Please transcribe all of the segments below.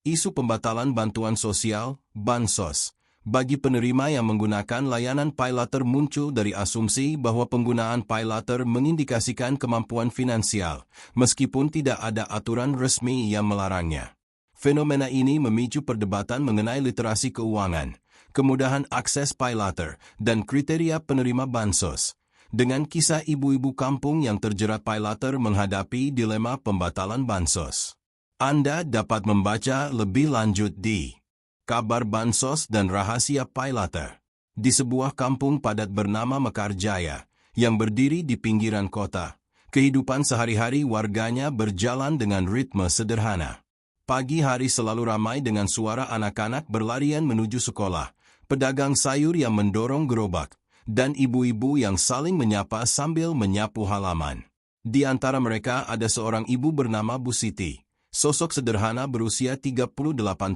Isu pembatalan bantuan sosial, bansos, bagi penerima yang menggunakan layanan paylater muncul dari asumsi bahwa penggunaan paylater mengindikasikan kemampuan finansial, meskipun tidak ada aturan resmi yang melarangnya. Fenomena ini memicu perdebatan mengenai literasi keuangan, kemudahan akses paylater, dan kriteria penerima bansos, dengan kisah ibu-ibu kampung yang terjerat paylater menghadapi dilema pembatalan bansos. Anda dapat membaca lebih lanjut di Kabar Bansos dan Rahasia Paylater. Di sebuah kampung padat bernama Mekarjaya, yang berdiri di pinggiran kota, kehidupan sehari-hari warganya berjalan dengan ritme sederhana. Pagi hari selalu ramai dengan suara anak-anak berlarian menuju sekolah, pedagang sayur yang mendorong gerobak, dan ibu-ibu yang saling menyapa sambil menyapu halaman. Di antara mereka ada seorang ibu bernama Bu Siti, sosok sederhana berusia 38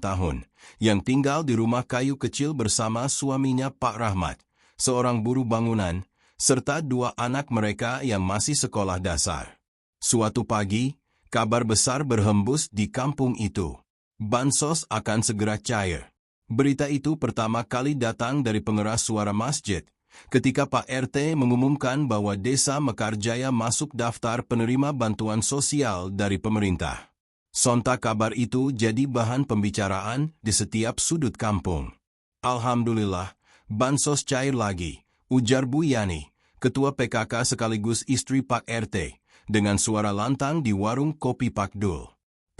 tahun, yang tinggal di rumah kayu kecil bersama suaminya Pak Rahmat, seorang buruh bangunan, serta dua anak mereka yang masih sekolah dasar. Suatu pagi, kabar besar berhembus di kampung itu. Bansos akan segera cair. Berita itu pertama kali datang dari pengeras suara masjid, ketika Pak RT mengumumkan bahwa desa Mekarjaya masuk daftar penerima bantuan sosial dari pemerintah. Sontak kabar itu jadi bahan pembicaraan di setiap sudut kampung. Alhamdulillah, bansos cair lagi, ujar Bu Yani, ketua PKK sekaligus istri Pak RT, dengan suara lantang di warung kopi Pak Dul.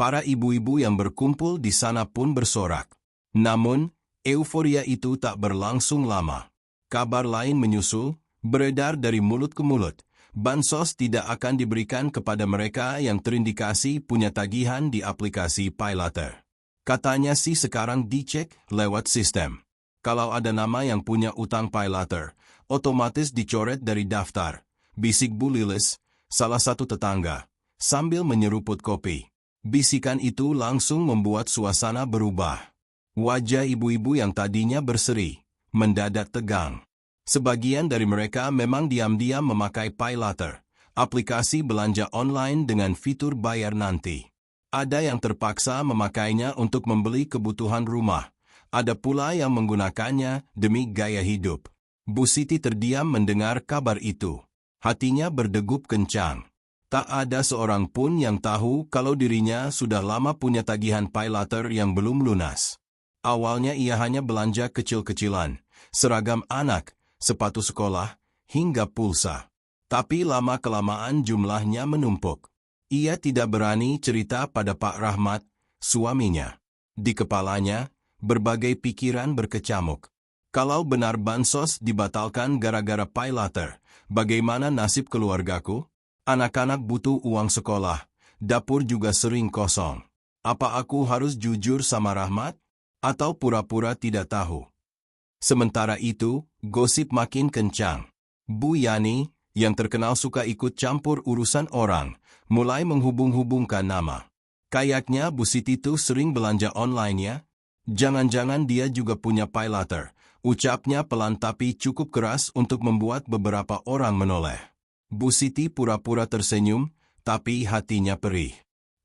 Para ibu-ibu yang berkumpul di sana pun bersorak. Namun, euforia itu tak berlangsung lama. Kabar lain menyusul, beredar dari mulut ke mulut. Bansos tidak akan diberikan kepada mereka yang terindikasi punya tagihan di aplikasi paylater. Katanya sih sekarang dicek lewat sistem. Kalau ada nama yang punya utang paylater, otomatis dicoret dari daftar, bisik Bu Lilis, salah satu tetangga, sambil menyeruput kopi. Bisikan itu langsung membuat suasana berubah. Wajah ibu-ibu yang tadinya berseri mendadak tegang. Sebagian dari mereka memang diam-diam memakai paylater, aplikasi belanja online dengan fitur bayar nanti. Ada yang terpaksa memakainya untuk membeli kebutuhan rumah. Ada pula yang menggunakannya demi gaya hidup. Bu Siti terdiam mendengar kabar itu. Hatinya berdegup kencang. Tak ada seorang pun yang tahu kalau dirinya sudah lama punya tagihan paylater yang belum lunas. Awalnya ia hanya belanja kecil-kecilan, seragam anak, sepatu sekolah, hingga pulsa. Tapi lama-kelamaan jumlahnya menumpuk. Ia tidak berani cerita pada Pak Rahmat, suaminya. Di kepalanya, berbagai pikiran berkecamuk. Kalau benar bansos dibatalkan gara-gara paylater, bagaimana nasib keluargaku? Anak-anak butuh uang sekolah, dapur juga sering kosong. Apa aku harus jujur sama Rahmat? Atau pura-pura tidak tahu? Sementara itu, gosip makin kencang. Bu Yani, yang terkenal suka ikut campur urusan orang, mulai menghubung-hubungkan nama. Kayaknya Bu Siti tuh sering belanja online ya? Jangan-jangan dia juga punya paylater, ucapnya pelan tapi cukup keras untuk membuat beberapa orang menoleh. Bu Siti pura-pura tersenyum, tapi hatinya perih.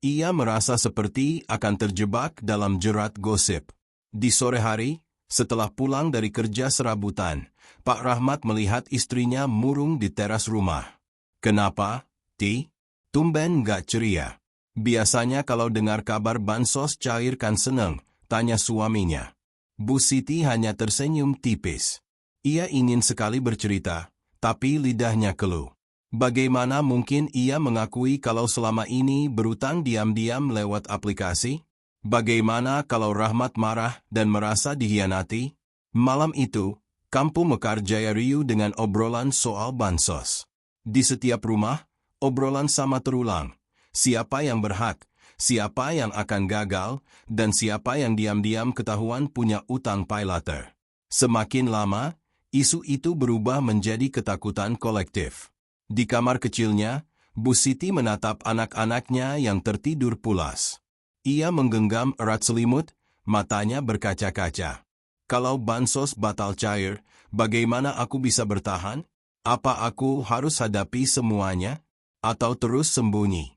Ia merasa seperti akan terjebak dalam jerat gosip. Di sore hari, setelah pulang dari kerja serabutan, Pak Rahmat melihat istrinya murung di teras rumah. Kenapa, Ti? Tumben gak ceria. Biasanya kalau dengar kabar bansos cair kan seneng, tanya suaminya. Bu Siti hanya tersenyum tipis. Ia ingin sekali bercerita, tapi lidahnya keluh. Bagaimana mungkin ia mengakui kalau selama ini berutang diam-diam lewat aplikasi? Bagaimana kalau Rahmat marah dan merasa dikhianati? Malam itu, kampung Mekarjaya riuh dengan obrolan soal bansos. Di setiap rumah, obrolan sama terulang. Siapa yang berhak, siapa yang akan gagal, dan siapa yang diam-diam ketahuan punya utang paylater. Semakin lama, isu itu berubah menjadi ketakutan kolektif. Di kamar kecilnya, Bu Siti menatap anak-anaknya yang tertidur pulas. Ia menggenggam erat selimut, matanya berkaca-kaca. Kalau bansos batal cair, bagaimana aku bisa bertahan? Apa aku harus hadapi semuanya? Atau terus sembunyi?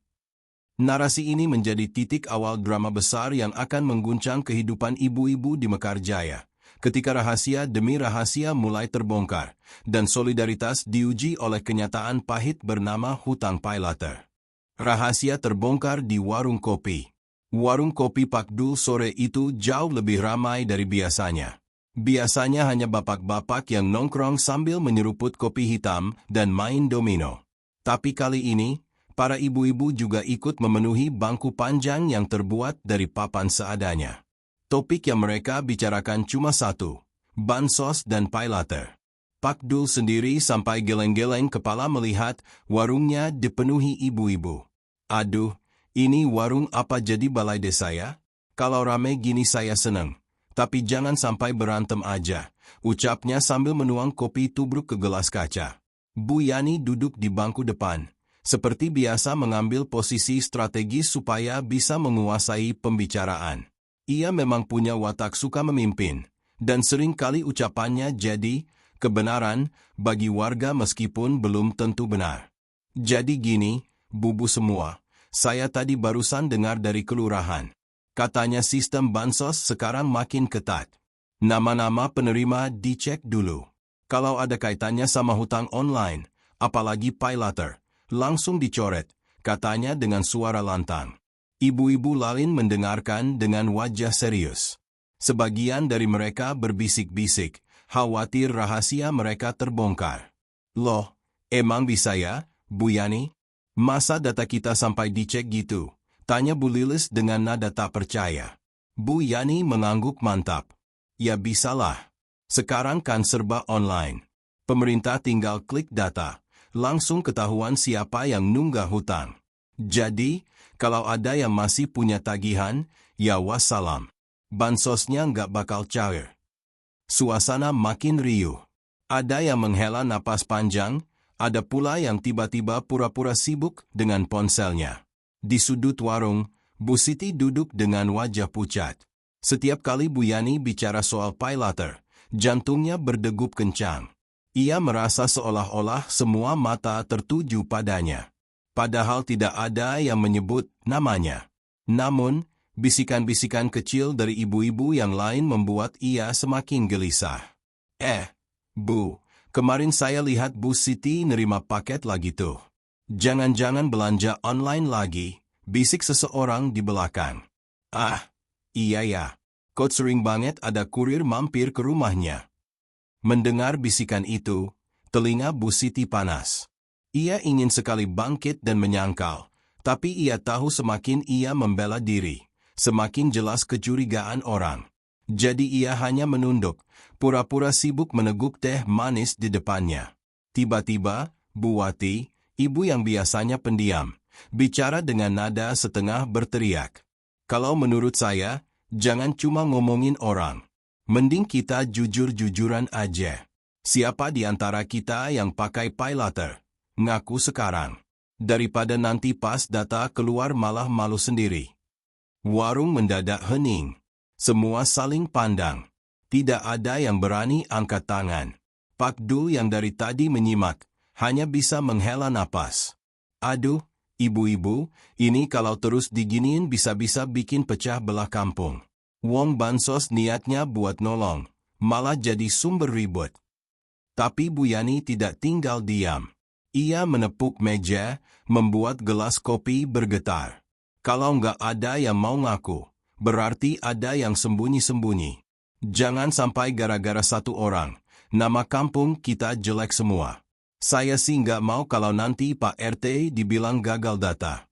Narasi ini menjadi titik awal drama besar yang akan mengguncang kehidupan ibu-ibu di Mekarjaya. Ketika rahasia demi rahasia mulai terbongkar, dan solidaritas diuji oleh kenyataan pahit bernama hutang paylater. Rahasia terbongkar di warung kopi. Warung kopi Pak Dul sore itu jauh lebih ramai dari biasanya. Biasanya hanya bapak-bapak yang nongkrong sambil menyeruput kopi hitam dan main domino. Tapi kali ini, para ibu-ibu juga ikut memenuhi bangku panjang yang terbuat dari papan seadanya. Topik yang mereka bicarakan cuma satu, bansos dan paylater. Pak Dul sendiri sampai geleng-geleng kepala melihat warungnya dipenuhi ibu-ibu. Aduh, ini warung apa jadi balai desa ya? Kalau rame gini saya seneng. Tapi jangan sampai berantem aja, ucapnya sambil menuang kopi tubruk ke gelas kaca. Bu Yani duduk di bangku depan. Seperti biasa mengambil posisi strategis supaya bisa menguasai pembicaraan. Ia memang punya watak suka memimpin, dan sering kali ucapannya jadi kebenaran bagi warga meskipun belum tentu benar. Jadi gini, bubu semua, saya tadi barusan dengar dari kelurahan. Katanya sistem bansos sekarang makin ketat. Nama-nama penerima dicek dulu. Kalau ada kaitannya sama hutang online, apalagi paylater, langsung dicoret, katanya dengan suara lantang. Ibu-ibu lain mendengarkan dengan wajah serius. Sebagian dari mereka berbisik-bisik, khawatir rahasia mereka terbongkar. Loh, emang bisa ya, Bu Yani? Masa data kita sampai dicek gitu? Tanya Bu Lilis dengan nada tak percaya. Bu Yani mengangguk mantap. Ya bisalah. Sekarang kan serba online. Pemerintah tinggal klik data. Langsung ketahuan siapa yang nunggah hutang. Jadi, kalau ada yang masih punya tagihan, ya wassalam. Bansosnya nggak bakal cair. Suasana makin riuh. Ada yang menghela napas panjang, ada pula yang tiba-tiba pura-pura sibuk dengan ponselnya. Di sudut warung, Bu Siti duduk dengan wajah pucat. Setiap kali Bu Yani bicara soal paylater, jantungnya berdegup kencang. Ia merasa seolah-olah semua mata tertuju padanya. Padahal tidak ada yang menyebut namanya. Namun, bisikan-bisikan kecil dari ibu-ibu yang lain membuat ia semakin gelisah. Bu, kemarin saya lihat Bu Siti nerima paket lagi tuh. Jangan-jangan belanja online lagi, bisik seseorang di belakang. Iya ya, kok sering banget ada kurir mampir ke rumahnya. Mendengar bisikan itu, telinga Bu Siti panas. Ia ingin sekali bangkit dan menyangkal, tapi ia tahu semakin ia membela diri, semakin jelas kecurigaan orang. Jadi ia hanya menunduk, pura-pura sibuk meneguk teh manis di depannya. Tiba-tiba, Bu Wati, ibu yang biasanya pendiam, bicara dengan nada setengah berteriak. Kalau menurut saya, jangan cuma ngomongin orang. Mending kita jujur-jujuran aja. Siapa di antara kita yang pakai paylater? Ngaku sekarang. Daripada nanti pas data keluar malah malu sendiri. Warung mendadak hening. Semua saling pandang. Tidak ada yang berani angkat tangan. Pak Dul yang dari tadi menyimak, hanya bisa menghela napas. Aduh, ibu-ibu, ini kalau terus diginiin bisa-bisa bikin pecah belah kampung. Wong bansos niatnya buat nolong, malah jadi sumber ribut. Tapi Bu Yani tidak tinggal diam. Ia menepuk meja, membuat gelas kopi bergetar. Kalau nggak ada yang mau ngaku, berarti ada yang sembunyi-sembunyi. Jangan sampai gara-gara satu orang, nama kampung kita jelek semua. Saya sih nggak mau kalau nanti Pak RT dibilang gagal data.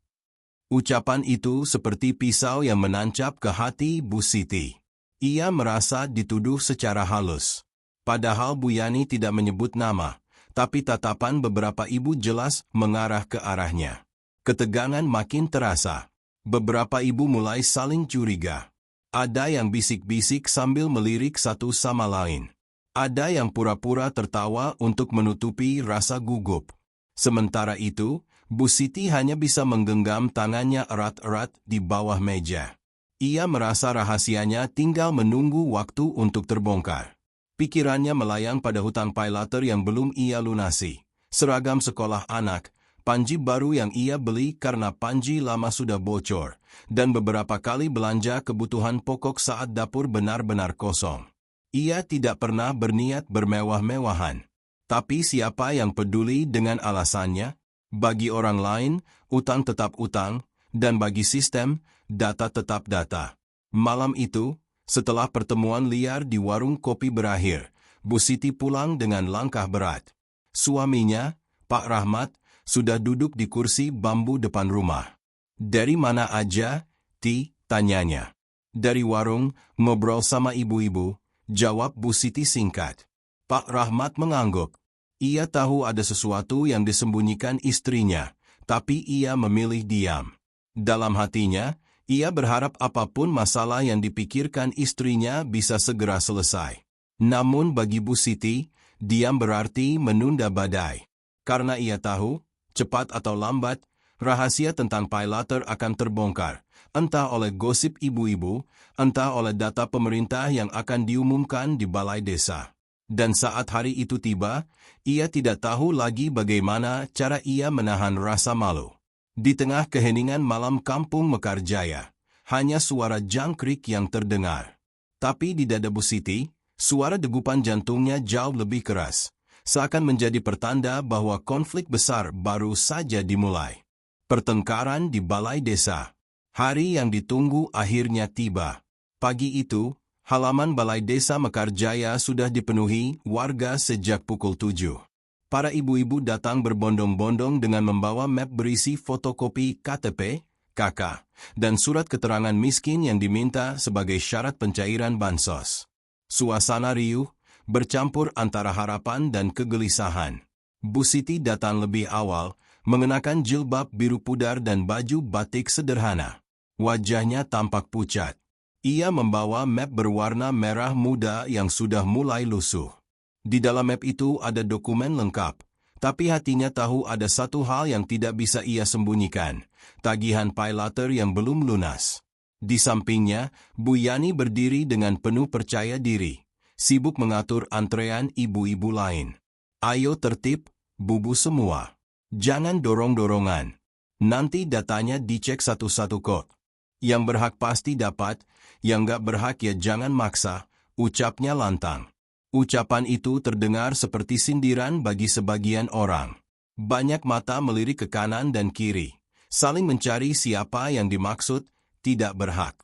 Ucapan itu seperti pisau yang menancap ke hati Bu Siti. Ia merasa dituduh secara halus. Padahal Bu Yani tidak menyebut nama, tapi tatapan beberapa ibu jelas mengarah ke arahnya. Ketegangan makin terasa. Beberapa ibu mulai saling curiga. Ada yang bisik-bisik sambil melirik satu sama lain. Ada yang pura-pura tertawa untuk menutupi rasa gugup. Sementara itu, Bu Siti hanya bisa menggenggam tangannya erat-erat di bawah meja. Ia merasa rahasianya tinggal menunggu waktu untuk terbongkar. Pikirannya melayang pada hutang paylater yang belum ia lunasi, seragam sekolah anak, panji baru yang ia beli karena panji lama sudah bocor, dan beberapa kali belanja kebutuhan pokok saat dapur benar-benar kosong. Ia tidak pernah berniat bermewah-mewahan. Tapi siapa yang peduli dengan alasannya? Bagi orang lain, utang tetap utang, dan bagi sistem, data tetap data. Malam itu, setelah pertemuan liar di warung kopi berakhir, Bu Siti pulang dengan langkah berat. Suaminya, Pak Rahmat, sudah duduk di kursi bambu depan rumah. "Dari mana aja, Ti?" tanyanya. "Dari warung, ngobrol sama ibu-ibu," jawab Bu Siti singkat. Pak Rahmat mengangguk. Ia tahu ada sesuatu yang disembunyikan istrinya, tapi ia memilih diam. Dalam hatinya, ia berharap apapun masalah yang dipikirkan istrinya bisa segera selesai. Namun bagi Bu Siti, diam berarti menunda badai. Karena ia tahu, cepat atau lambat, rahasia tentang paylater akan terbongkar, entah oleh gosip ibu-ibu, entah oleh data pemerintah yang akan diumumkan di balai desa. Dan saat hari itu tiba, ia tidak tahu lagi bagaimana cara ia menahan rasa malu. Di tengah keheningan malam kampung Mekarjaya, hanya suara jangkrik yang terdengar. Tapi di dada Bu Siti, suara degupan jantungnya jauh lebih keras, seakan menjadi pertanda bahwa konflik besar baru saja dimulai. Pertengkaran di balai desa. Hari yang ditunggu akhirnya tiba. Pagi itu, halaman balai desa Mekarjaya sudah dipenuhi warga sejak pukul 7. Para ibu-ibu datang berbondong-bondong dengan membawa map berisi fotokopi KTP, KK, dan surat keterangan miskin yang diminta sebagai syarat pencairan bansos. Suasana riuh, bercampur antara harapan dan kegelisahan. Bu Siti datang lebih awal, mengenakan jilbab biru pudar dan baju batik sederhana. Wajahnya tampak pucat. Ia membawa map berwarna merah muda yang sudah mulai lusuh. Di dalam map itu ada dokumen lengkap, tapi hatinya tahu ada satu hal yang tidak bisa ia sembunyikan, tagihan paylater yang belum lunas. Di sampingnya, Bu Yani berdiri dengan penuh percaya diri, sibuk mengatur antrean ibu-ibu lain. "Ayo tertib, bubu semua. Jangan dorong-dorongan. Nanti datanya dicek satu-satu kok. Yang berhak pasti dapat, yang gak berhak ya jangan maksa," ucapnya lantang. Ucapan itu terdengar seperti sindiran bagi sebagian orang. Banyak mata melirik ke kanan dan kiri, saling mencari siapa yang dimaksud tidak berhak.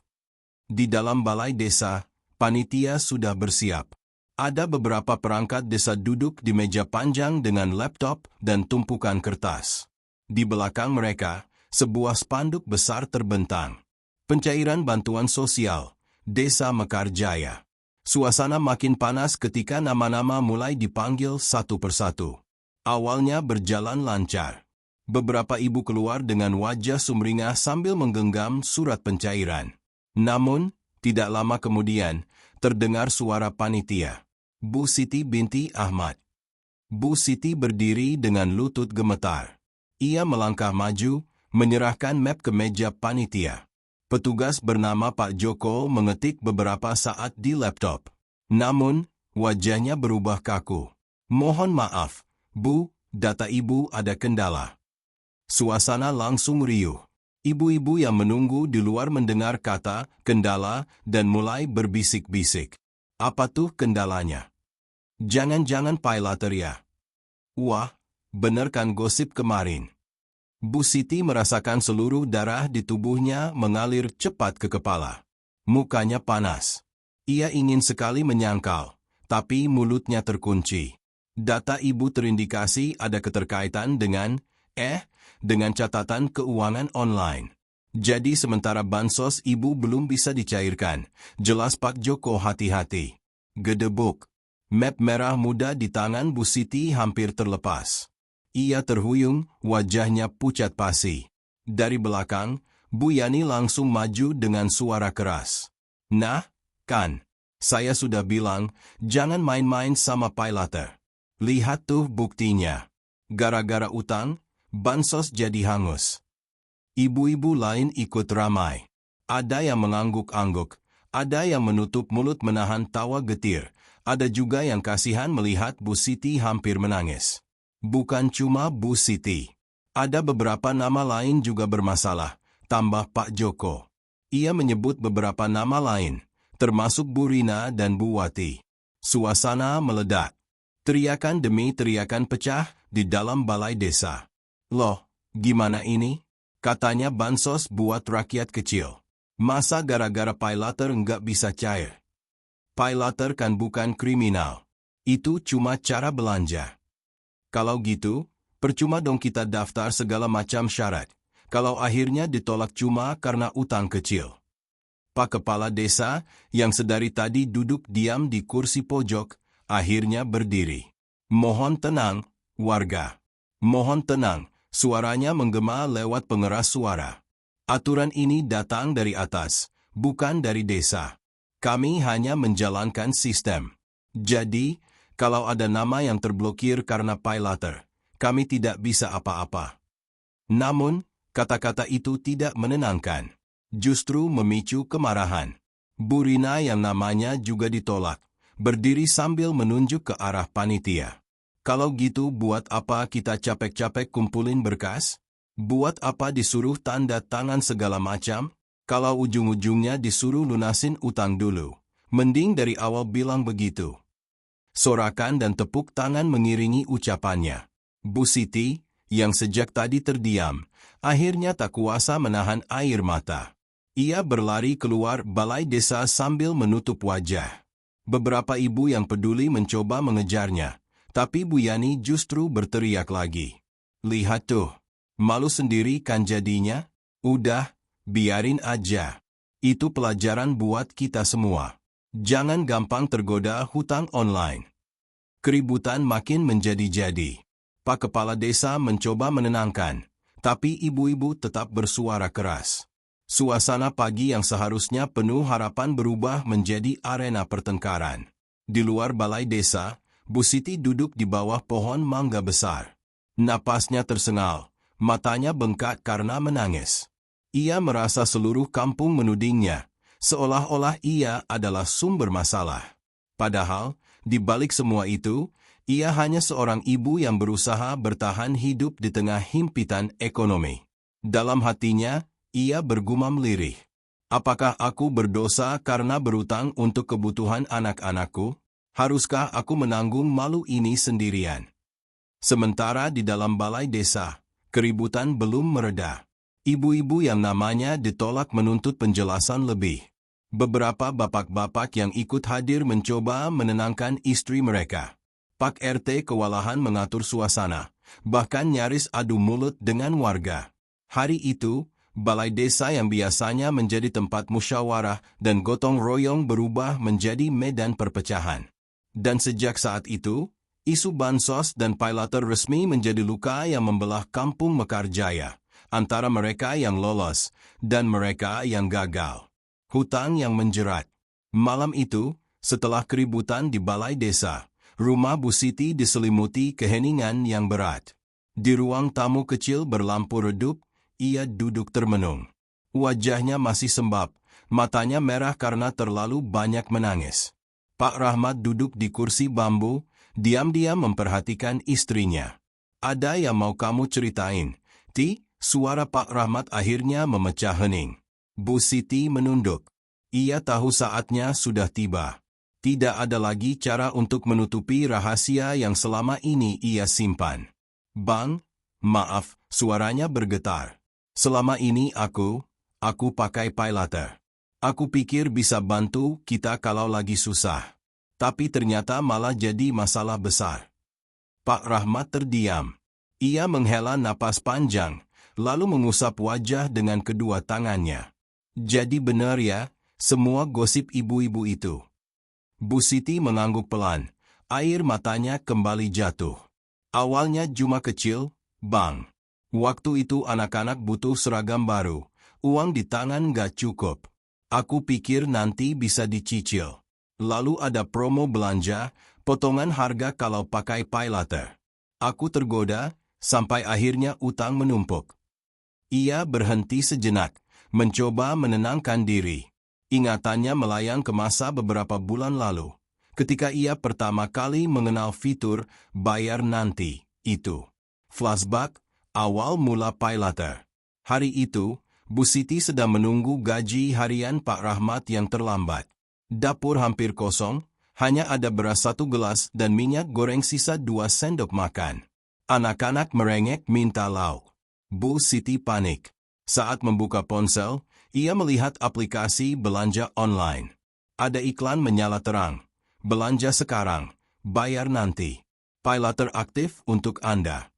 Di dalam balai desa, panitia sudah bersiap. Ada beberapa perangkat desa duduk di meja panjang dengan laptop dan tumpukan kertas. Di belakang mereka, sebuah spanduk besar terbentang. Pencairan bantuan sosial, Desa Mekarjaya. Suasana makin panas ketika nama-nama mulai dipanggil satu persatu. Awalnya berjalan lancar. Beberapa ibu keluar dengan wajah sumringah sambil menggenggam surat pencairan. Namun, tidak lama kemudian, terdengar suara panitia. "Bu Siti binti Ahmad." Bu Siti berdiri dengan lutut gemetar. Ia melangkah maju, menyerahkan map ke meja panitia. Petugas bernama Pak Joko mengetik beberapa saat di laptop. Namun, wajahnya berubah kaku. "Mohon maaf, Bu, data Ibu ada kendala." Suasana langsung riuh. Ibu-ibu yang menunggu di luar mendengar kata kendala dan mulai berbisik-bisik. "Apa tuh kendalanya? Jangan-jangan paylater ya? Wah, bener kan gosip kemarin?" Bu Siti merasakan seluruh darah di tubuhnya mengalir cepat ke kepala. Mukanya panas. Ia ingin sekali menyangkal, tapi mulutnya terkunci. Data ibu terindikasi ada keterkaitan dengan catatan keuangan online. Jadi sementara bansos ibu belum bisa dicairkan, jelas Pak Joko hati-hati. Gedebuk. Map merah muda di tangan Bu Siti hampir terlepas. Ia terhuyung, wajahnya pucat pasi. Dari belakang, Bu Yani langsung maju dengan suara keras. "Nah, kan, saya sudah bilang, jangan main-main sama paylater. Lihat tuh buktinya. Gara-gara utang, bansos jadi hangus." Ibu-ibu lain ikut ramai. Ada yang mengangguk-angguk, ada yang menutup mulut menahan tawa getir, ada juga yang kasihan melihat Bu Siti hampir menangis. Bukan cuma Bu Siti. Ada beberapa nama lain juga bermasalah, tambah Pak Joko. Ia menyebut beberapa nama lain, termasuk Bu Rina dan Bu Wati. Suasana meledak. Teriakan demi teriakan pecah di dalam balai desa. Loh, gimana ini? Katanya bansos buat rakyat kecil. Masa gara-gara paylater nggak bisa cair? Paylater kan bukan kriminal. Itu cuma cara belanja. Kalau gitu, percuma dong kita daftar segala macam syarat. Kalau akhirnya ditolak cuma karena utang kecil. Pak Kepala Desa, yang sedari tadi duduk diam di kursi pojok, akhirnya berdiri. Mohon tenang, warga. Mohon tenang, suaranya menggema lewat pengeras suara. Aturan ini datang dari atas, bukan dari desa. Kami hanya menjalankan sistem. Jadi, kalau ada nama yang terblokir karena paylater, kami tidak bisa apa-apa. Namun, kata-kata itu tidak menenangkan. Justru memicu kemarahan. Bu Rina yang namanya juga ditolak, berdiri sambil menunjuk ke arah panitia. Kalau gitu buat apa kita capek-capek kumpulin berkas? Buat apa disuruh tanda tangan segala macam? Kalau ujung-ujungnya disuruh lunasin utang dulu. Mending dari awal bilang begitu. Sorakan dan tepuk tangan mengiringi ucapannya. Bu Siti, yang sejak tadi terdiam, akhirnya tak kuasa menahan air mata. Ia berlari keluar balai desa sambil menutup wajah. Beberapa ibu yang peduli mencoba mengejarnya, tapi Bu Yani justru berteriak lagi. Lihat tuh, malu sendiri kan jadinya? Udah, biarin aja. Itu pelajaran buat kita semua. Jangan gampang tergoda hutang online. Keributan makin menjadi-jadi. Pak Kepala Desa mencoba menenangkan, tapi ibu-ibu tetap bersuara keras. Suasana pagi yang seharusnya penuh harapan berubah menjadi arena pertengkaran. Di luar balai desa, Bu Siti duduk di bawah pohon mangga besar. Napasnya tersengal, matanya bengkak karena menangis. Ia merasa seluruh kampung menudingnya, seolah-olah ia adalah sumber masalah. Padahal, di balik semua itu, ia hanya seorang ibu yang berusaha bertahan hidup di tengah himpitan ekonomi. Dalam hatinya, ia bergumam lirih. Apakah aku berdosa karena berutang untuk kebutuhan anak-anakku? Haruskah aku menanggung malu ini sendirian? Sementara di dalam balai desa, keributan belum mereda. Ibu-ibu yang namanya ditolak menuntut penjelasan lebih. Beberapa bapak-bapak yang ikut hadir mencoba menenangkan istri mereka. Pak RT kewalahan mengatur suasana, bahkan nyaris adu mulut dengan warga. Hari itu, balai desa yang biasanya menjadi tempat musyawarah dan gotong royong berubah menjadi medan perpecahan. Dan sejak saat itu, isu bansos dan paylater resmi menjadi luka yang membelah kampung Mekarjaya, antara mereka yang lolos dan mereka yang gagal. Hutang yang menjerat. Malam itu, setelah keributan di balai desa, rumah Bu Siti diselimuti keheningan yang berat. Di ruang tamu kecil berlampu redup, ia duduk termenung. Wajahnya masih sembab, matanya merah karena terlalu banyak menangis. Pak Rahmat duduk di kursi bambu, diam-diam memperhatikan istrinya. Ada yang mau kamu ceritain? Ti, suara Pak Rahmat akhirnya memecah hening. Bu Siti menunduk. Ia tahu saatnya sudah tiba. Tidak ada lagi cara untuk menutupi rahasia yang selama ini ia simpan. Bang, maaf, suaranya bergetar. Selama ini aku pakai paylater. Aku pikir bisa bantu kita kalau lagi susah. Tapi ternyata malah jadi masalah besar. Pak Rahmat terdiam. Ia menghela napas panjang, lalu mengusap wajah dengan kedua tangannya. Jadi benar ya, semua gosip ibu-ibu itu. Bu Siti mengangguk pelan. Air matanya kembali jatuh. Awalnya cuma kecil, Bang. Waktu itu anak-anak butuh seragam baru, uang di tangan gak cukup. Aku pikir nanti bisa dicicil. Lalu ada promo belanja, potongan harga kalau pakai paylater. Aku tergoda, sampai akhirnya utang menumpuk. Ia berhenti sejenak, mencoba menenangkan diri. Ingatannya melayang ke masa beberapa bulan lalu, ketika ia pertama kali mengenal fitur bayar nanti itu. Flashback, Awal mula paylater. Hari itu, Bu Siti sedang menunggu gaji harian Pak Rahmat yang terlambat. Dapur hampir kosong, hanya ada beras 1 gelas dan minyak goreng sisa 2 sendok makan. Anak-anak merengek minta lauk. Bu Siti panik. Saat membuka ponsel, ia melihat aplikasi belanja online. Ada iklan menyala terang. Belanja sekarang, bayar nanti. Paylater aktif untuk Anda.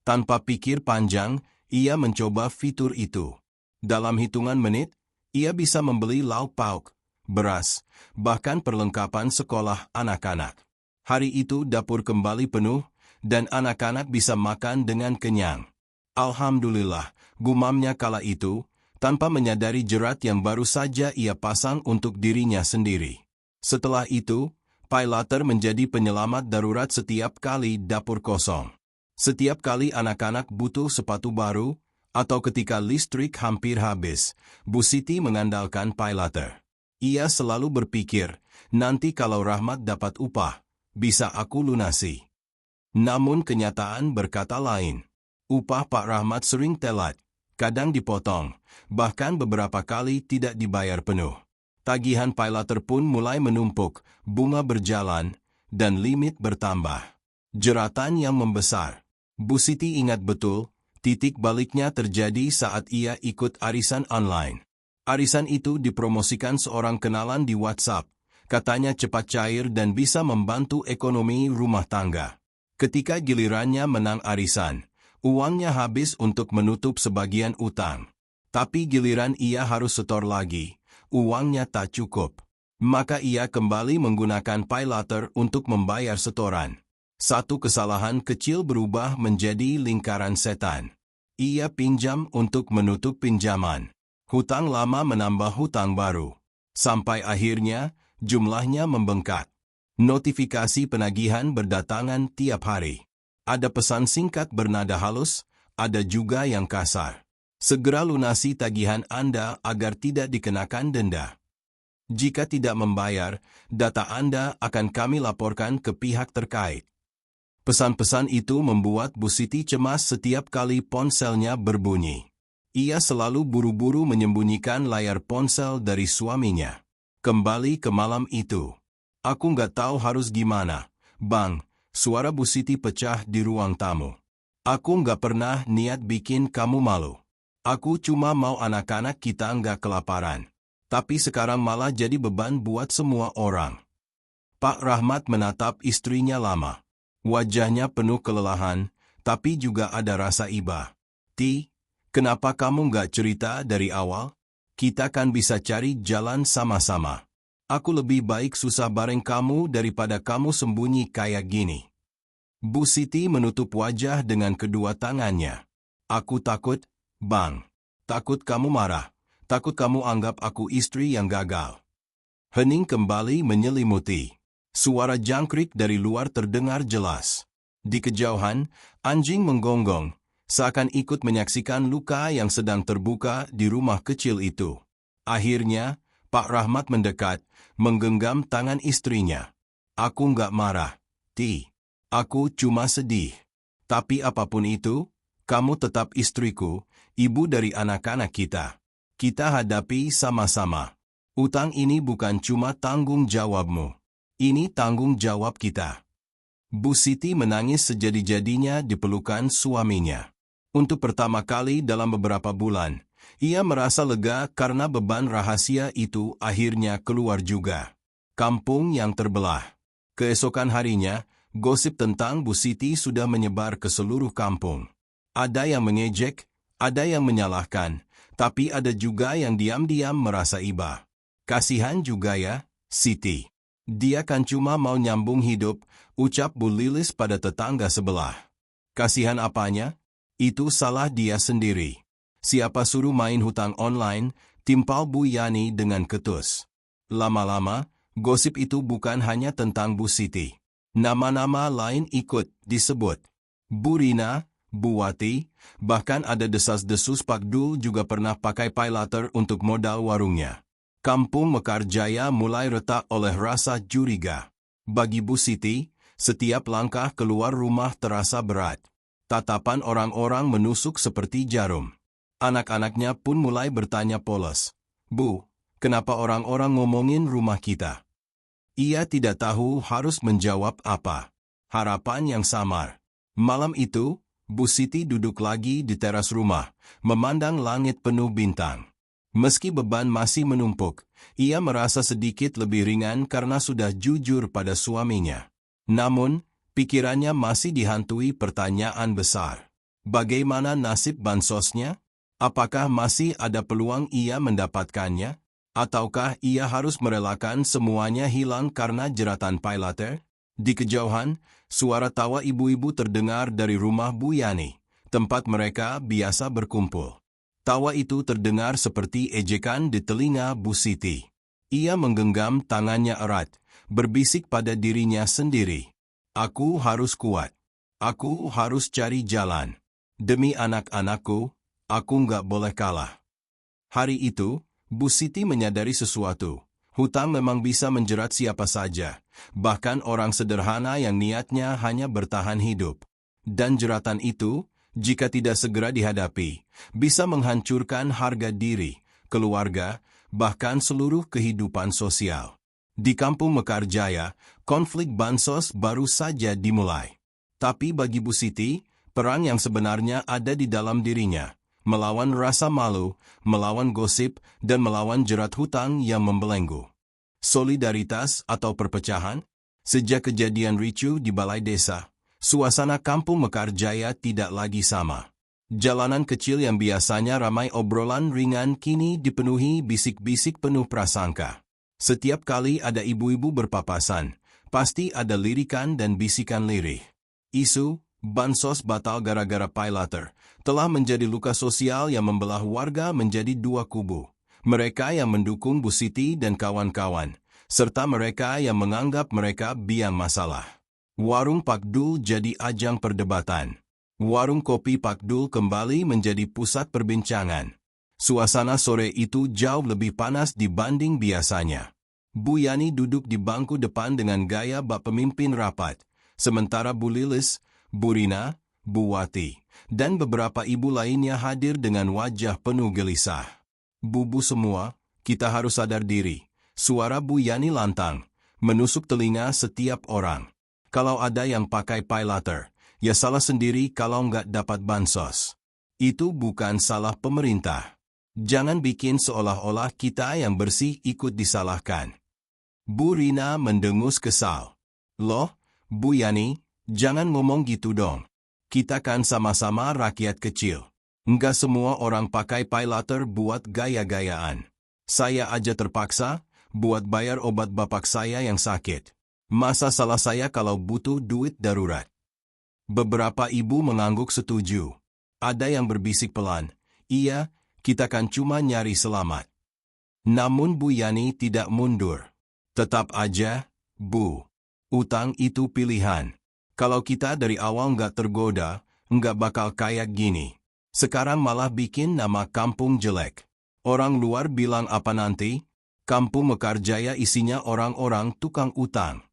Tanpa pikir panjang, ia mencoba fitur itu. Dalam hitungan menit, ia bisa membeli lauk pauk, beras, bahkan perlengkapan sekolah anak-anak. Hari itu dapur kembali penuh, dan anak-anak bisa makan dengan kenyang. Alhamdulillah, gumamnya kala itu, tanpa menyadari jerat yang baru saja ia pasang untuk dirinya sendiri. Setelah itu, paylater menjadi penyelamat darurat setiap kali dapur kosong. Setiap kali anak-anak butuh sepatu baru, atau ketika listrik hampir habis, Bu Siti mengandalkan paylater. Ia selalu berpikir, nanti kalau Rahmat dapat upah, bisa aku lunasi. Namun kenyataan berkata lain. Upah Pak Rahmat sering telat, kadang dipotong, bahkan beberapa kali tidak dibayar penuh. Tagihan paylater pun mulai menumpuk, bunga berjalan, dan limit bertambah. Jeratan yang membesar. Bu Siti ingat betul, titik baliknya terjadi saat ia ikut arisan online. Arisan itu dipromosikan seorang kenalan di WhatsApp, katanya cepat cair dan bisa membantu ekonomi rumah tangga. Ketika gilirannya menang arisan, uangnya habis untuk menutup sebagian utang. Tapi giliran ia harus setor lagi, uangnya tak cukup. Maka ia kembali menggunakan paylater untuk membayar setoran. Satu kesalahan kecil berubah menjadi lingkaran setan. Ia pinjam untuk menutup pinjaman. Hutang lama menambah hutang baru. Sampai akhirnya, jumlahnya membengkak. Notifikasi penagihan berdatangan tiap hari. Ada pesan singkat bernada halus, ada juga yang kasar. Segera lunasi tagihan Anda agar tidak dikenakan denda. Jika tidak membayar, data Anda akan kami laporkan ke pihak terkait. Pesan-pesan itu membuat Bu Siti cemas setiap kali ponselnya berbunyi. Ia selalu buru-buru menyembunyikan layar ponsel dari suaminya. Kembali ke malam itu. Aku nggak tahu harus gimana, Bang. Suara Bu Siti pecah di ruang tamu. Aku nggak pernah niat bikin kamu malu. Aku cuma mau anak-anak kita nggak kelaparan. Tapi sekarang malah jadi beban buat semua orang. Pak Rahmat menatap istrinya lama. Wajahnya penuh kelelahan, tapi juga ada rasa iba. Ti, kenapa kamu nggak cerita dari awal? Kita kan bisa cari jalan sama-sama. Aku lebih baik susah bareng kamu daripada kamu sembunyi kayak gini. Bu Siti menutup wajah dengan kedua tangannya. Aku takut, Bang. Takut kamu marah. Takut kamu anggap aku istri yang gagal. Hening kembali menyelimuti. Suara jangkrik dari luar terdengar jelas. Di kejauhan, anjing menggonggong, seakan ikut menyaksikan luka yang sedang terbuka di rumah kecil itu. Akhirnya, Pak Rahmat mendekat, menggenggam tangan istrinya. Aku nggak marah, Ti. Aku cuma sedih. Tapi apapun itu, kamu tetap istriku, ibu dari anak-anak kita. Kita hadapi sama-sama. Utang ini bukan cuma tanggung jawabmu. Ini tanggung jawab kita. Bu Siti menangis sejadi-jadinya di pelukan suaminya. Untuk pertama kali dalam beberapa bulan, ia merasa lega karena beban rahasia itu akhirnya keluar juga. Kampung yang terbelah. Keesokan harinya, gosip tentang Bu Siti sudah menyebar ke seluruh kampung. Ada yang mengejek, ada yang menyalahkan, tapi ada juga yang diam-diam merasa iba. Kasihan juga ya, Siti. Dia kan cuma mau nyambung hidup, ucap Bu Lilis pada tetangga sebelah. Kasihan apanya? Itu salah dia sendiri. Siapa suruh main hutang online, timpal Bu Yani dengan ketus. Lama-lama, gosip itu bukan hanya tentang Bu Siti. Nama-nama lain ikut disebut. Bu Rina, Bu Wati, bahkan ada desas-desus Pak Dul juga pernah pakai paylater untuk modal warungnya. Kampung Mekarjaya mulai retak oleh rasa curiga. Bagi Bu Siti, setiap langkah keluar rumah terasa berat. Tatapan orang-orang menusuk seperti jarum. Anak-anaknya pun mulai bertanya polos, "Bu, kenapa orang-orang ngomongin rumah kita?" Ia tidak tahu harus menjawab apa. Harapan yang samar. Malam itu, Bu Siti duduk lagi di teras rumah, memandang langit penuh bintang. Meski beban masih menumpuk, ia merasa sedikit lebih ringan karena sudah jujur pada suaminya. Namun, pikirannya masih dihantui pertanyaan besar. Bagaimana nasib bansosnya? Apakah masih ada peluang ia mendapatkannya? Ataukah ia harus merelakan semuanya hilang karena jeratan paylater? Di kejauhan, suara tawa ibu-ibu terdengar dari rumah Bu Yani, tempat mereka biasa berkumpul. Tawa itu terdengar seperti ejekan di telinga Bu Siti. Ia menggenggam tangannya erat, berbisik pada dirinya sendiri. "Aku harus kuat. Aku harus cari jalan. Demi anak-anakku, aku nggak boleh kalah." Hari itu, Bu Siti menyadari sesuatu. Hutang memang bisa menjerat siapa saja, bahkan orang sederhana yang niatnya hanya bertahan hidup. Dan jeratan itu, jika tidak segera dihadapi, bisa menghancurkan harga diri, keluarga, bahkan seluruh kehidupan sosial. Di kampung Mekarjaya, konflik bansos baru saja dimulai. Tapi bagi Bu Siti, perang yang sebenarnya ada di dalam dirinya, melawan rasa malu, melawan gosip, dan melawan jerat hutang yang membelenggu. Solidaritas atau perpecahan? Sejak kejadian ricu di balai desa, suasana kampung Mekarjaya tidak lagi sama. Jalanan kecil yang biasanya ramai obrolan ringan kini dipenuhi bisik-bisik penuh prasangka. Setiap kali ada ibu-ibu berpapasan, pasti ada lirikan dan bisikan lirih. Isu bansos batal gara-gara paylater telah menjadi luka sosial yang membelah warga menjadi dua kubu. Mereka yang mendukung Bu Siti dan kawan-kawan, serta mereka yang menganggap mereka biang masalah. Warung Pak Dul jadi ajang perdebatan. Warung kopi Pak Dul kembali menjadi pusat perbincangan. Suasana sore itu jauh lebih panas dibanding biasanya. Bu Yani duduk di bangku depan dengan gaya bak pemimpin rapat, sementara Bu Lilis, Bu Rina, Bu Wati, dan beberapa ibu lainnya hadir dengan wajah penuh gelisah. "Bu semua, kita harus sadar diri," suara Bu Yani lantang, menusuk telinga setiap orang. "Kalau ada yang pakai paylater, ya salah sendiri kalau nggak dapat bansos. Itu bukan salah pemerintah. Jangan bikin seolah-olah kita yang bersih ikut disalahkan." Bu Rina mendengus kesal. "Loh, Bu Yani, jangan ngomong gitu dong. Kita kan sama-sama rakyat kecil. Nggak semua orang pakai paylater buat gaya-gayaan. Saya aja terpaksa buat bayar obat bapak saya yang sakit. Masa salah saya kalau butuh duit darurat?" Beberapa ibu mengangguk setuju. Ada yang berbisik pelan, "Iya, kita kan cuma nyari selamat." Namun Bu Yani tidak mundur. "Tetap aja, Bu. Utang itu pilihan. Kalau kita dari awal nggak tergoda, nggak bakal kayak gini. Sekarang malah bikin nama kampung jelek. Orang luar bilang apa nanti? Kampung Mekarjaya isinya orang-orang tukang utang."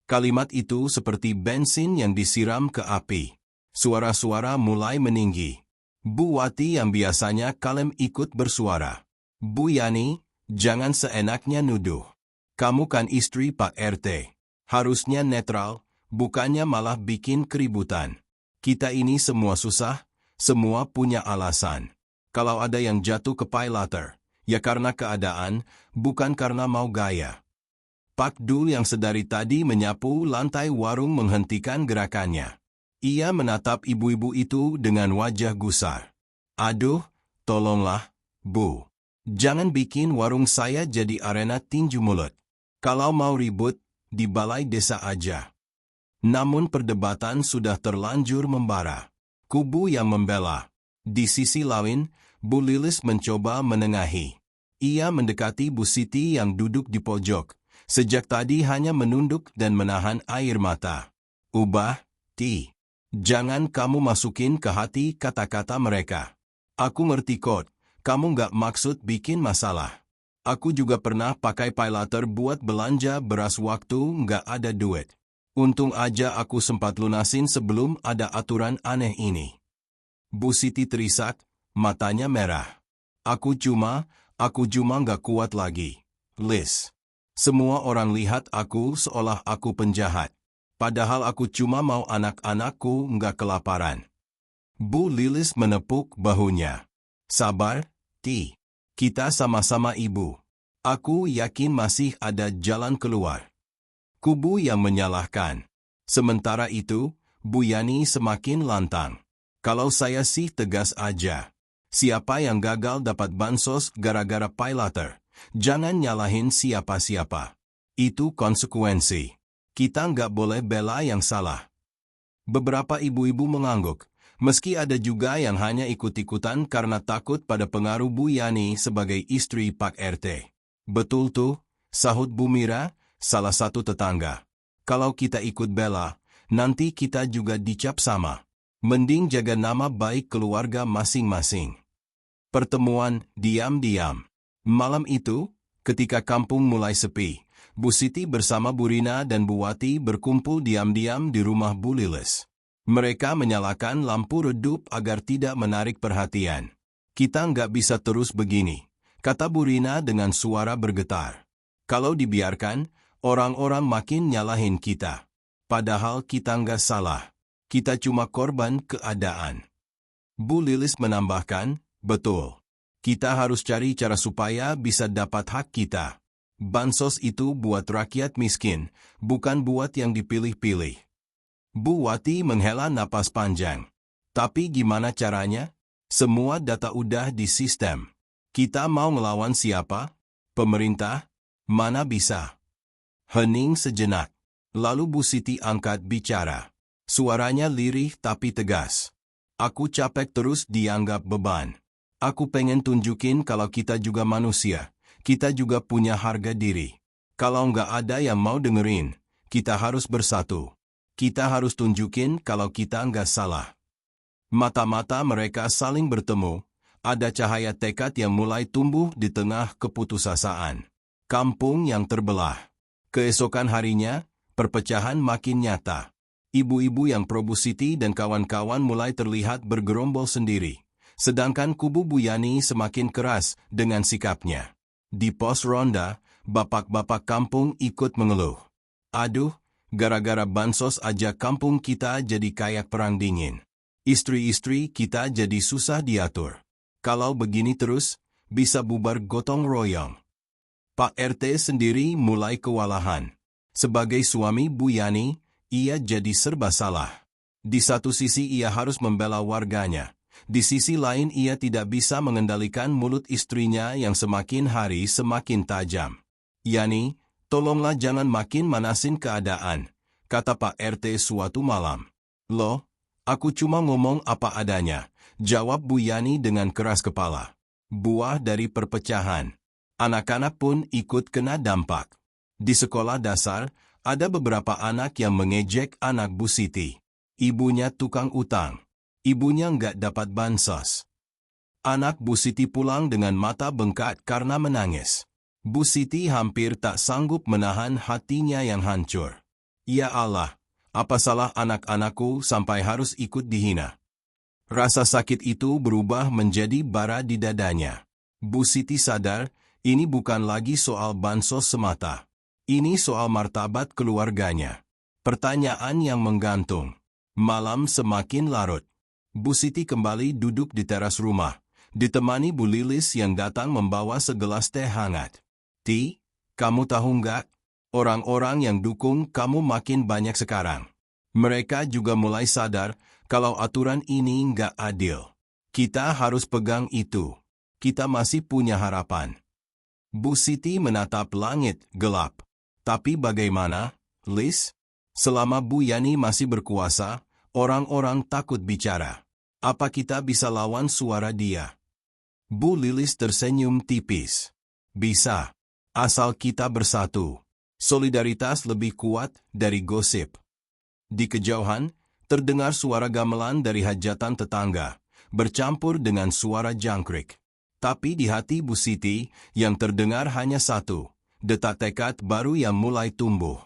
Kalimat itu seperti bensin yang disiram ke api. Suara-suara mulai meninggi. Bu Wati yang biasanya kalem ikut bersuara. "Bu Yani, jangan seenaknya nuduh. Kamu kan istri Pak RT. Harusnya netral, bukannya malah bikin keributan. Kita ini semua susah, semua punya alasan. Kalau ada yang jatuh ke paylater, ya karena keadaan, bukan karena mau gaya." Pak Dul yang sedari tadi menyapu lantai warung menghentikan gerakannya. Ia menatap ibu-ibu itu dengan wajah gusar. "Aduh, tolonglah, Bu. Jangan bikin warung saya jadi arena tinju mulut. Kalau mau ribut, di balai desa aja." Namun perdebatan sudah terlanjur membara. Kubu yang membela. Di sisi lain, Bu Lilis mencoba menengahi. Ia mendekati Bu Siti yang duduk di pojok. Sejak tadi hanya menunduk dan menahan air mata. "Ubah, Ti. Jangan kamu masukin ke hati kata-kata mereka. Aku ngerti kok, kamu nggak maksud bikin masalah. Aku juga pernah pakai paylater buat belanja beras waktu nggak ada duit. Untung aja aku sempat lunasin sebelum ada aturan aneh ini. Bu Siti terisak, matanya merah. Aku cuma nggak kuat lagi. Liz. Semua orang lihat aku seolah aku penjahat. Padahal aku cuma mau anak-anakku nggak kelaparan. Bu Lilis menepuk bahunya. Sabar, Ti. Kita sama-sama ibu. Aku yakin masih ada jalan keluar. Kubu yang menyalahkan. Sementara itu, Bu Yani semakin lantang. Kalau saya sih tegas aja. Siapa yang gagal dapat bansos gara-gara paylater? Jangan nyalahin siapa-siapa. Itu konsekuensi. Kita nggak boleh bela yang salah. Beberapa ibu-ibu mengangguk, meski ada juga yang hanya ikut-ikutan karena takut pada pengaruh Bu Yani sebagai istri Pak RT. Betul tuh, sahut Bu Mira, salah satu tetangga. Kalau kita ikut bela, nanti kita juga dicap sama. Mending jaga nama baik keluarga masing-masing. Pertemuan diam-diam. Malam itu, ketika kampung mulai sepi, Bu Siti bersama Bu Rina dan Bu Wati berkumpul diam-diam di rumah Bu Lilis. Mereka menyalakan lampu redup agar tidak menarik perhatian. Kita nggak bisa terus begini, kata Bu Rina dengan suara bergetar. Kalau dibiarkan, orang-orang makin nyalahin kita. Padahal kita nggak salah. Kita cuma korban keadaan. Bu Lilis menambahkan, betul. Kita harus cari cara supaya bisa dapat hak kita. Bansos itu buat rakyat miskin, bukan buat yang dipilih-pilih. Bu Wati menghela napas panjang. Tapi gimana caranya? Semua data udah di sistem. Kita mau melawan siapa? Pemerintah? Mana bisa? Hening sejenak. Lalu Bu Siti angkat bicara. Suaranya lirih tapi tegas. Aku capek terus dianggap beban. Aku pengen tunjukin kalau kita juga manusia. Kita juga punya harga diri. Kalau nggak ada yang mau dengerin, kita harus bersatu. Kita harus tunjukin kalau kita nggak salah. Mata-mata mereka saling bertemu. Ada cahaya tekad yang mulai tumbuh di tengah keputusasaan. Kampung yang terbelah. Keesokan harinya, perpecahan makin nyata. Ibu-ibu yang pro Bu Siti dan kawan-kawan mulai terlihat bergerombol sendiri. Sedangkan kubu Bu Yani semakin keras dengan sikapnya. Di pos ronda, bapak-bapak kampung ikut mengeluh. Aduh, gara-gara bansos aja kampung kita jadi kayak perang dingin. Istri-istri kita jadi susah diatur. Kalau begini terus, bisa bubar gotong royong. Pak RT sendiri mulai kewalahan. Sebagai suami Bu Yani, ia jadi serba salah. Di satu sisi ia harus membela warganya. Di sisi lain ia tidak bisa mengendalikan mulut istrinya yang semakin hari semakin tajam. Yani, tolonglah jangan makin manasin keadaan, kata Pak RT suatu malam. Loh, aku cuma ngomong apa adanya, jawab Bu Yani dengan keras kepala. Buah dari perpecahan. Anak-anak pun ikut kena dampak. Di sekolah dasar, ada beberapa anak yang mengejek anak Bu Siti. Ibunya tukang utang. Ibunya nggak dapat bansos. Anak Bu Siti pulang dengan mata bengkak karena menangis. Bu Siti hampir tak sanggup menahan hatinya yang hancur. Ya Allah, apa salah anak-anakku sampai harus ikut dihina? Rasa sakit itu berubah menjadi bara di dadanya. Bu Siti sadar, ini bukan lagi soal bansos semata. Ini soal martabat keluarganya. Pertanyaan yang menggantung. Malam semakin larut. Bu Siti kembali duduk di teras rumah, ditemani Bu Lilis yang datang membawa segelas teh hangat. Ti, kamu tahu nggak? Orang-orang yang dukung kamu makin banyak sekarang. Mereka juga mulai sadar kalau aturan ini nggak adil. Kita harus pegang itu. Kita masih punya harapan. Bu Siti menatap langit gelap. Tapi bagaimana, Liz? Selama Bu Yani masih berkuasa, orang-orang takut bicara. Apa kita bisa lawan suara dia? Bu Lilis tersenyum tipis. Bisa. Asal kita bersatu. Solidaritas lebih kuat dari gosip. Di kejauhan, terdengar suara gamelan dari hajatan tetangga, bercampur dengan suara jangkrik. Tapi di hati Bu Siti, yang terdengar hanya satu, detak tekad baru yang mulai tumbuh.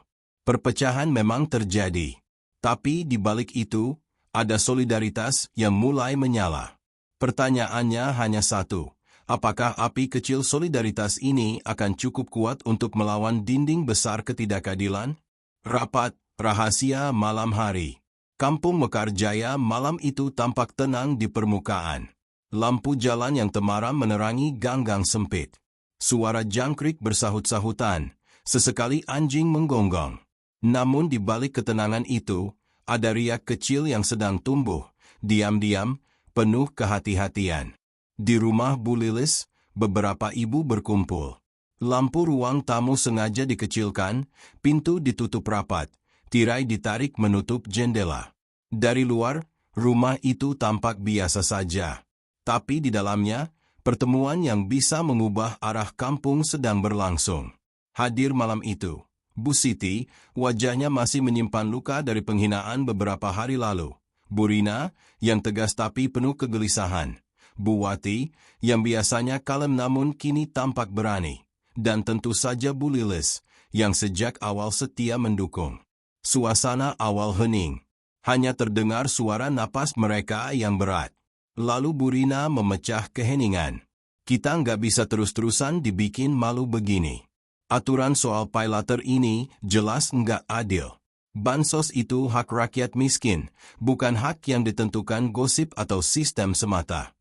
Perpecahan memang terjadi. Tapi di balik itu, ada solidaritas yang mulai menyala. Pertanyaannya hanya satu. Apakah api kecil solidaritas ini akan cukup kuat untuk melawan dinding besar ketidakadilan? Rapat, rahasia malam hari. Kampung Mekarjaya malam itu tampak tenang di permukaan. Lampu jalan yang temaram menerangi gang-gang sempit. Suara jangkrik bersahut-sahutan. Sesekali anjing menggonggong. Namun di balik ketenangan itu, ada riak kecil yang sedang tumbuh, diam-diam, penuh kehati-hatian. Di rumah Bu Lilis, beberapa ibu berkumpul. Lampu ruang tamu sengaja dikecilkan, pintu ditutup rapat, tirai ditarik menutup jendela. Dari luar, rumah itu tampak biasa saja. Tapi di dalamnya, pertemuan yang bisa mengubah arah kampung sedang berlangsung. Hadir malam itu, Bu Siti, wajahnya masih menyimpan luka dari penghinaan beberapa hari lalu. Bu Rina, yang tegas tapi penuh kegelisahan. Bu Wati, yang biasanya kalem namun kini tampak berani. Dan tentu saja Bu Lilis, yang sejak awal setia mendukung. Suasana awal hening. Hanya terdengar suara napas mereka yang berat. Lalu Bu Rina memecah keheningan. Kita nggak bisa terus-terusan dibikin malu begini. Aturan soal paylater ini jelas nggak adil. Bansos itu hak rakyat miskin, bukan hak yang ditentukan gosip atau sistem semata.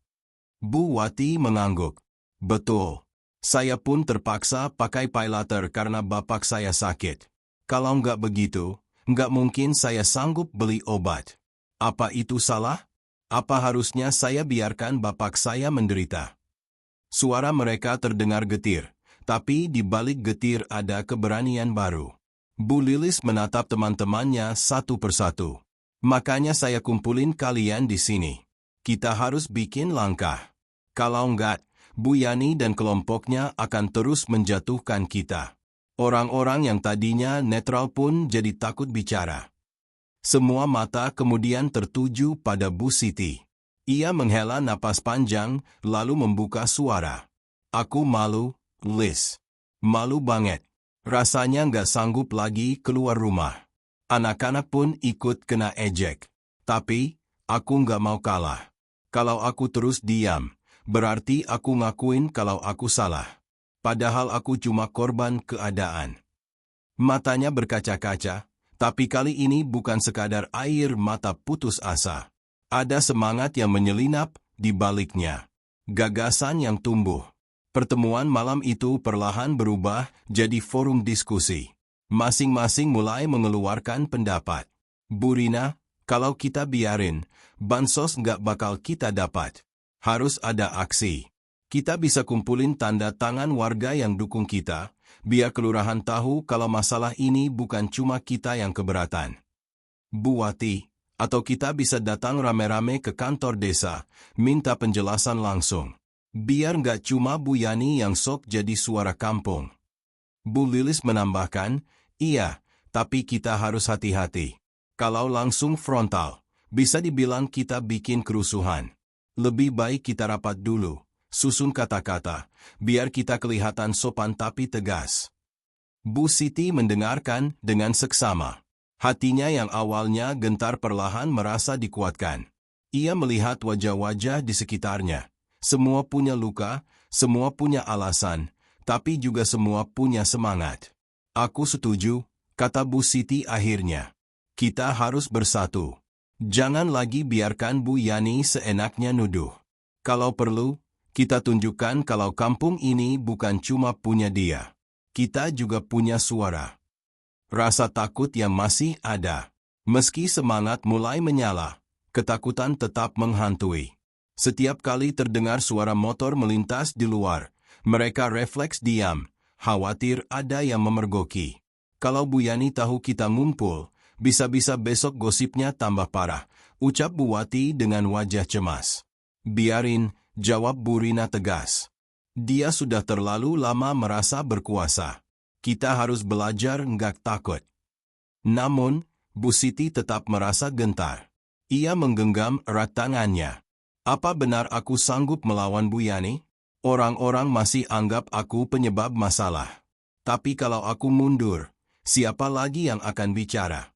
Bu Wati mengangguk. Betul. Saya pun terpaksa pakai paylater karena bapak saya sakit. Kalau nggak begitu, nggak mungkin saya sanggup beli obat. Apa itu salah? Apa harusnya saya biarkan bapak saya menderita? Suara mereka terdengar getir, tapi di balik getir ada keberanian baru. Bu Lilis menatap teman-temannya satu persatu. Makanya saya kumpulin kalian di sini. Kita harus bikin langkah. Kalau enggak, Bu Yani dan kelompoknya akan terus menjatuhkan kita. Orang-orang yang tadinya netral pun jadi takut bicara. Semua mata kemudian tertuju pada Bu Siti. Ia menghela napas panjang, lalu membuka suara. Aku malu, Liz. Malu banget. Rasanya nggak sanggup lagi keluar rumah. Anak-anak pun ikut kena ejek. Tapi, aku nggak mau kalah. Kalau aku terus diam, berarti aku ngakuin kalau aku salah. Padahal aku cuma korban keadaan. Matanya berkaca-kaca, tapi kali ini bukan sekadar air mata putus asa. Ada semangat yang menyelinap di baliknya. Gagasan yang tumbuh. Pertemuan malam itu perlahan berubah jadi forum diskusi. Masing-masing mulai mengeluarkan pendapat. Bu Rina, kalau kita biarin, bansos nggak bakal kita dapat. Harus ada aksi. Kita bisa kumpulin tanda tangan warga yang dukung kita, biar kelurahan tahu kalau masalah ini bukan cuma kita yang keberatan. Bu Wati, atau kita bisa datang rame-rame ke kantor desa, minta penjelasan langsung. Biar nggak cuma Bu Yani yang sok jadi suara kampung. Bu Lilis menambahkan, iya, tapi kita harus hati-hati. Kalau langsung frontal, bisa dibilang kita bikin kerusuhan. Lebih baik kita rapat dulu. Susun kata-kata, biar kita kelihatan sopan tapi tegas. Bu Siti mendengarkan dengan seksama. Hatinya yang awalnya gentar perlahan merasa dikuatkan. Ia melihat wajah-wajah di sekitarnya. Semua punya luka, semua punya alasan, tapi juga semua punya semangat. Aku setuju, kata Bu Siti akhirnya. Kita harus bersatu. Jangan lagi biarkan Bu Yani seenaknya nuduh. Kalau perlu, kita tunjukkan kalau kampung ini bukan cuma punya dia. Kita juga punya suara. Rasa takut yang masih ada. Meski semangat mulai menyala, ketakutan tetap menghantui. Setiap kali terdengar suara motor melintas di luar, mereka refleks diam, khawatir ada yang memergoki. Kalau Bu Yani tahu kita ngumpul, bisa-bisa besok gosipnya tambah parah, ucap Bu Wati dengan wajah cemas. Biarin, jawab Bu Rina tegas. Dia sudah terlalu lama merasa berkuasa. Kita harus belajar nggak takut. Namun, Bu Siti tetap merasa gentar. Ia menggenggam erat tangannya. Apa benar aku sanggup melawan Bu Yani? Orang-orang masih anggap aku penyebab masalah. Tapi kalau aku mundur, Siapa lagi yang akan bicara?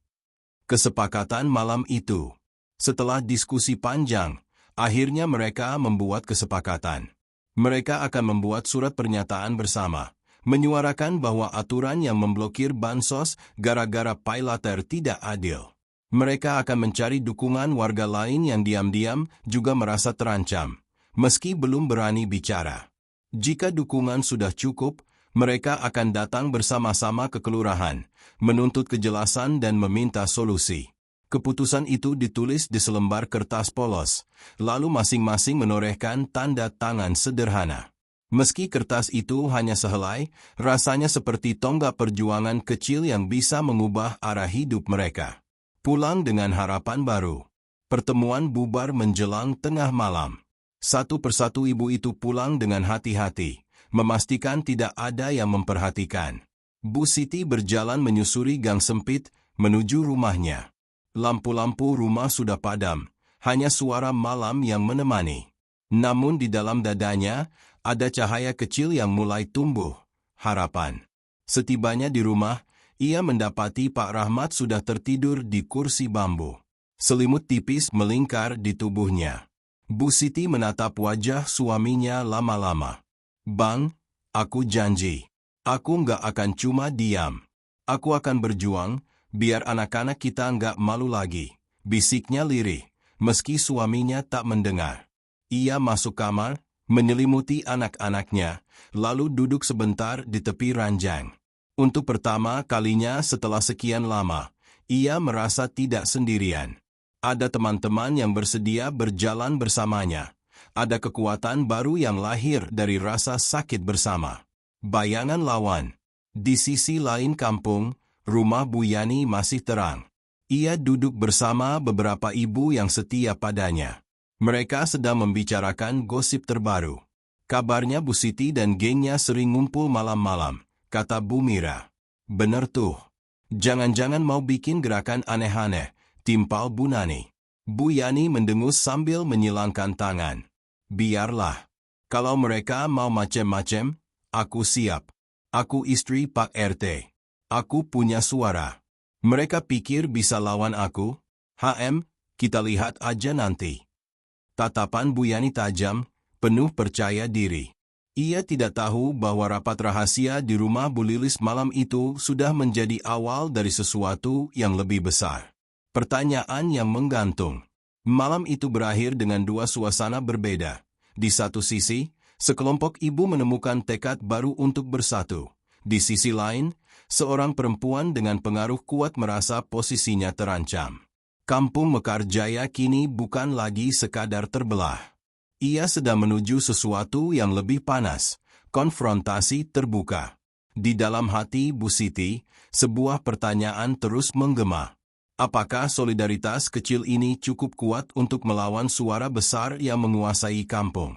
Kesepakatan malam itu. Setelah diskusi panjang, akhirnya mereka membuat kesepakatan. Mereka akan membuat surat pernyataan bersama, menyuarakan bahwa aturan yang memblokir bansos gara-gara paylater tidak adil. Mereka akan mencari dukungan warga lain yang diam-diam juga merasa terancam, meski belum berani bicara. Jika dukungan sudah cukup, mereka akan datang bersama-sama ke kelurahan, menuntut kejelasan dan meminta solusi. Keputusan itu ditulis di selembar kertas polos, lalu masing-masing menorehkan tanda tangan sederhana. Meski kertas itu hanya sehelai, rasanya seperti tonggak perjuangan kecil yang bisa mengubah arah hidup mereka. Pulang dengan harapan baru. Pertemuan bubar menjelang tengah malam. Satu persatu ibu itu pulang dengan hati-hati, memastikan tidak ada yang memperhatikan. Bu Siti berjalan menyusuri gang sempit menuju rumahnya. Lampu-lampu rumah sudah padam, hanya suara malam yang menemani. Namun di dalam dadanya, ada cahaya kecil yang mulai tumbuh, harapan. Setibanya di rumah, ia mendapati Pak Rahmat sudah tertidur di kursi bambu. Selimut tipis melingkar di tubuhnya. Bu Siti menatap wajah suaminya lama-lama. "Bang, aku janji. Aku nggak akan cuma diam. Aku akan berjuang, biar anak-anak kita nggak malu lagi," bisiknya lirih, meski suaminya tak mendengar. Ia masuk kamar, menyelimuti anak-anaknya, lalu duduk sebentar di tepi ranjang. Untuk pertama kalinya setelah sekian lama, ia merasa tidak sendirian. Ada teman-teman yang bersedia berjalan bersamanya. Ada kekuatan baru yang lahir dari rasa sakit bersama. Bayangan lawan. Di sisi lain kampung, rumah Bu Yani masih terang. Ia duduk bersama beberapa ibu yang setia padanya. Mereka sedang membicarakan gosip terbaru. "Kabarnya Bu Siti dan gengnya sering ngumpul malam-malam," kata Bu Mira. "Bener tuh. Jangan-jangan mau bikin gerakan aneh-aneh," timpal Bu Nani. Bu Yani mendengus sambil menyilangkan tangan. "Biarlah. Kalau mereka mau macem-macem, aku siap. Aku istri Pak RT. Aku punya suara. Mereka pikir bisa lawan aku? Kita lihat aja nanti." Tatapan Bu Yani tajam, penuh percaya diri. Ia tidak tahu bahwa rapat rahasia di rumah Bu Lilis malam itu sudah menjadi awal dari sesuatu yang lebih besar. Pertanyaan yang menggantung. Malam itu berakhir dengan dua suasana berbeda. Di satu sisi, sekelompok ibu menemukan tekad baru untuk bersatu. Di sisi lain, seorang perempuan dengan pengaruh kuat merasa posisinya terancam. Kampung Mekarjaya kini bukan lagi sekadar terbelah. Ia sedang menuju sesuatu yang lebih panas, konfrontasi terbuka. Di dalam hati Bu Siti, sebuah pertanyaan terus menggema. Apakah solidaritas kecil ini cukup kuat untuk melawan suara besar yang menguasai kampung?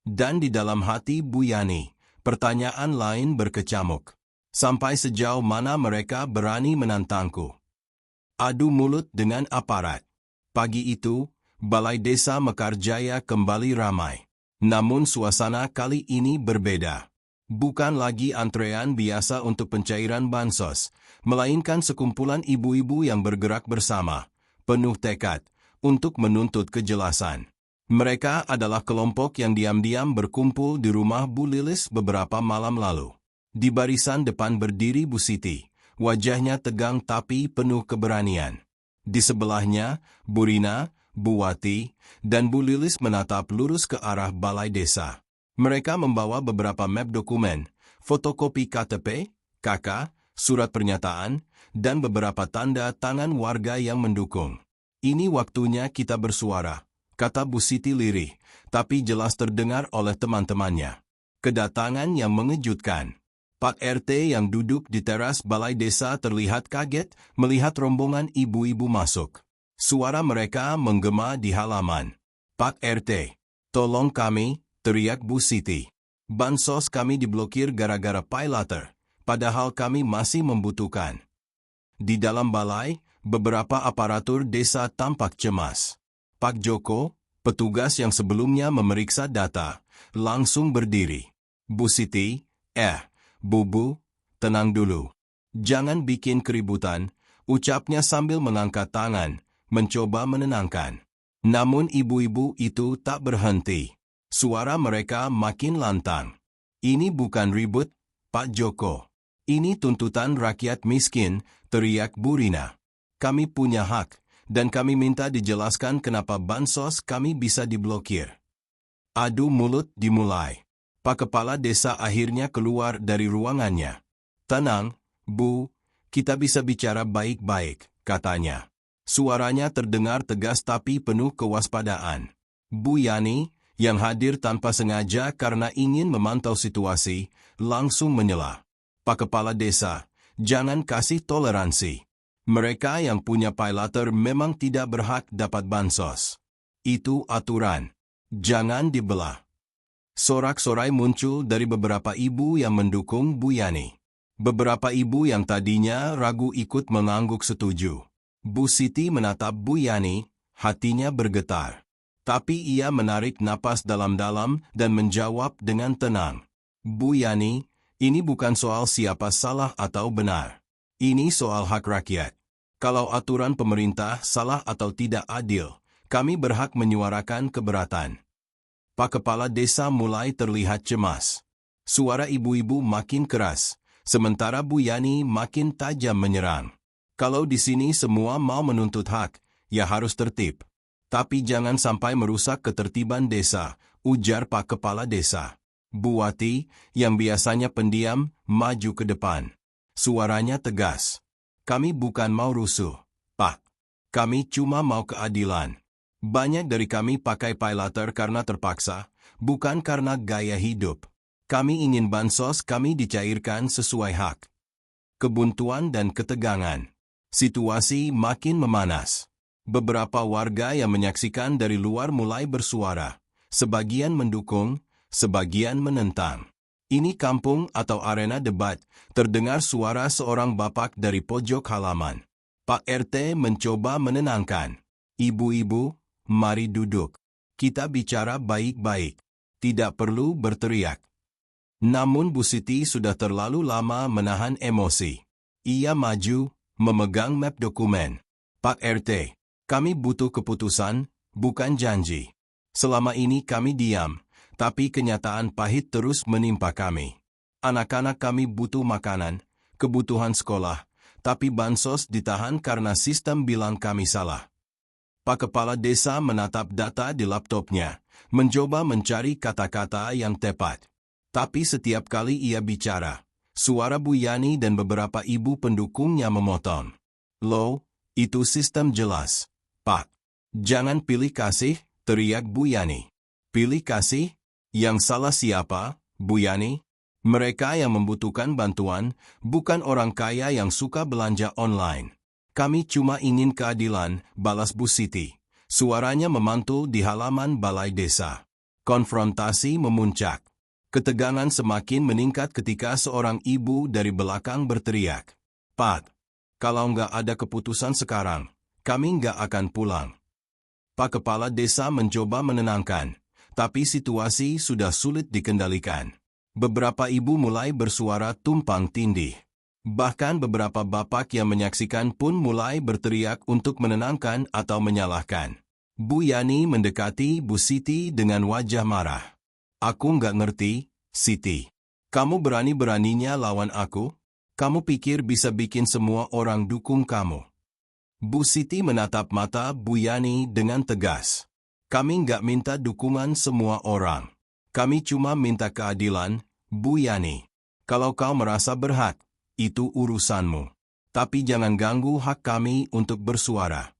Dan di dalam hati Bu Yani, pertanyaan lain berkecamuk. Sampai sejauh mana mereka berani menantangku? Adu mulut dengan aparat. Pagi itu, Balai Desa Mekarjaya kembali ramai. Namun suasana kali ini berbeda. Bukan lagi antrean biasa untuk pencairan bansos, melainkan sekumpulan ibu-ibu yang bergerak bersama, penuh tekad, untuk menuntut kejelasan. Mereka adalah kelompok yang diam-diam berkumpul di rumah Bu Lilis beberapa malam lalu. Di barisan depan berdiri Bu Siti, wajahnya tegang tapi penuh keberanian. Di sebelahnya, Bu Rina, Bu Wati, dan Bu Lilis menatap lurus ke arah balai desa. Mereka membawa beberapa map dokumen, fotokopi KTP, KK, surat pernyataan, dan beberapa tanda tangan warga yang mendukung. "Ini waktunya kita bersuara," kata Bu Siti lirih, tapi jelas terdengar oleh teman-temannya. Kedatangan yang mengejutkan. Pak RT yang duduk di teras balai desa terlihat kaget melihat rombongan ibu-ibu masuk. Suara mereka menggema di halaman. "Pak RT, tolong kami," teriak Bu Siti. "Bansos kami diblokir gara-gara paylater, padahal kami masih membutuhkan." Di dalam balai, beberapa aparatur desa tampak cemas. Pak Joko, petugas yang sebelumnya memeriksa data, langsung berdiri. "Bu Siti, Bu, tenang dulu. Jangan bikin keributan, ucapnya sambil mengangkat tangan, mencoba menenangkan. Namun ibu-ibu itu tak berhenti. Suara mereka makin lantang. Ini bukan ribut, Pak Joko. Ini tuntutan rakyat miskin, teriak Bu Rina. Kami punya hak, dan kami minta dijelaskan kenapa bansos kami bisa diblokir. Adu mulut dimulai. Pak Kepala Desa akhirnya keluar dari ruangannya. Tenang, Bu, kita bisa bicara baik-baik, katanya. Suaranya terdengar tegas tapi penuh kewaspadaan. Bu Yani, yang hadir tanpa sengaja karena ingin memantau situasi, langsung menyela. Pak Kepala Desa, jangan kasih toleransi. Mereka yang punya paylater memang tidak berhak dapat bansos. Itu aturan. Jangan dibelah. Sorak-sorai muncul dari beberapa ibu yang mendukung Bu Yani. Beberapa ibu yang tadinya ragu ikut mengangguk setuju. Bu Siti menatap Bu Yani, hatinya bergetar. Tapi ia menarik napas dalam-dalam dan menjawab dengan tenang. Bu Yani, ini bukan soal siapa salah atau benar. Ini soal hak rakyat. Kalau aturan pemerintah salah atau tidak adil, kami berhak menyuarakan keberatan. Pak Kepala Desa mulai terlihat cemas. Suara ibu-ibu makin keras, sementara Bu Yani makin tajam menyerang. Kalau di sini semua mau menuntut hak, ya harus tertib. Tapi jangan sampai merusak ketertiban desa, ujar Pak Kepala Desa. Bu Wati, yang biasanya pendiam, maju ke depan. Suaranya tegas. Kami bukan mau rusuh, Pak. Kami cuma mau keadilan. Banyak dari kami pakai paylater karena terpaksa, bukan karena gaya hidup. Kami ingin bansos kami dicairkan sesuai hak. Kebuntuan dan ketegangan. Situasi makin memanas. Beberapa warga yang menyaksikan dari luar mulai bersuara. Sebagian mendukung, sebagian menentang. Ini kampung atau arena debat, terdengar suara seorang bapak dari pojok halaman. Pak RT mencoba menenangkan. Ibu-ibu, mari duduk. Kita bicara baik-baik. Tidak perlu berteriak. Namun Bu Siti sudah terlalu lama menahan emosi. Ia maju, memegang map dokumen. Pak RT, kami butuh keputusan, bukan janji. Selama ini kami diam, tapi kenyataan pahit terus menimpa kami. Anak-anak kami butuh makanan, kebutuhan sekolah, tapi bansos ditahan karena sistem bilang kami salah. Pak Kepala Desa menatap data di laptopnya, mencoba mencari kata-kata yang tepat. Tapi setiap kali ia bicara, suara Bu Yani dan beberapa ibu pendukungnya memotong. Loh, itu sistem jelas, Pak. Jangan pilih kasih, teriak Bu Yani. Pilih kasih? Yang salah siapa, Bu Yani? Mereka yang membutuhkan bantuan, bukan orang kaya yang suka belanja online. Kami cuma ingin keadilan, balas Bu Siti. Suaranya memantul di halaman balai desa. Konfrontasi memuncak. Ketegangan semakin meningkat ketika seorang ibu dari belakang berteriak. Pak, kalau nggak ada keputusan sekarang, kami nggak akan pulang. Pak Kepala Desa mencoba menenangkan, tapi situasi sudah sulit dikendalikan. Beberapa ibu mulai bersuara tumpang tindih. Bahkan beberapa bapak yang menyaksikan pun mulai berteriak untuk menenangkan atau menyalahkan. Bu Yani mendekati Bu Siti dengan wajah marah. Aku nggak ngerti, Siti. Kamu berani-beraninya lawan aku? Kamu pikir bisa bikin semua orang dukung kamu? Bu Siti menatap mata Bu Yani dengan tegas. Kami nggak minta dukungan semua orang. Kami cuma minta keadilan, Bu Yani. Kalau kau merasa berhak, itu urusanmu. Tapi jangan ganggu hak kami untuk bersuara.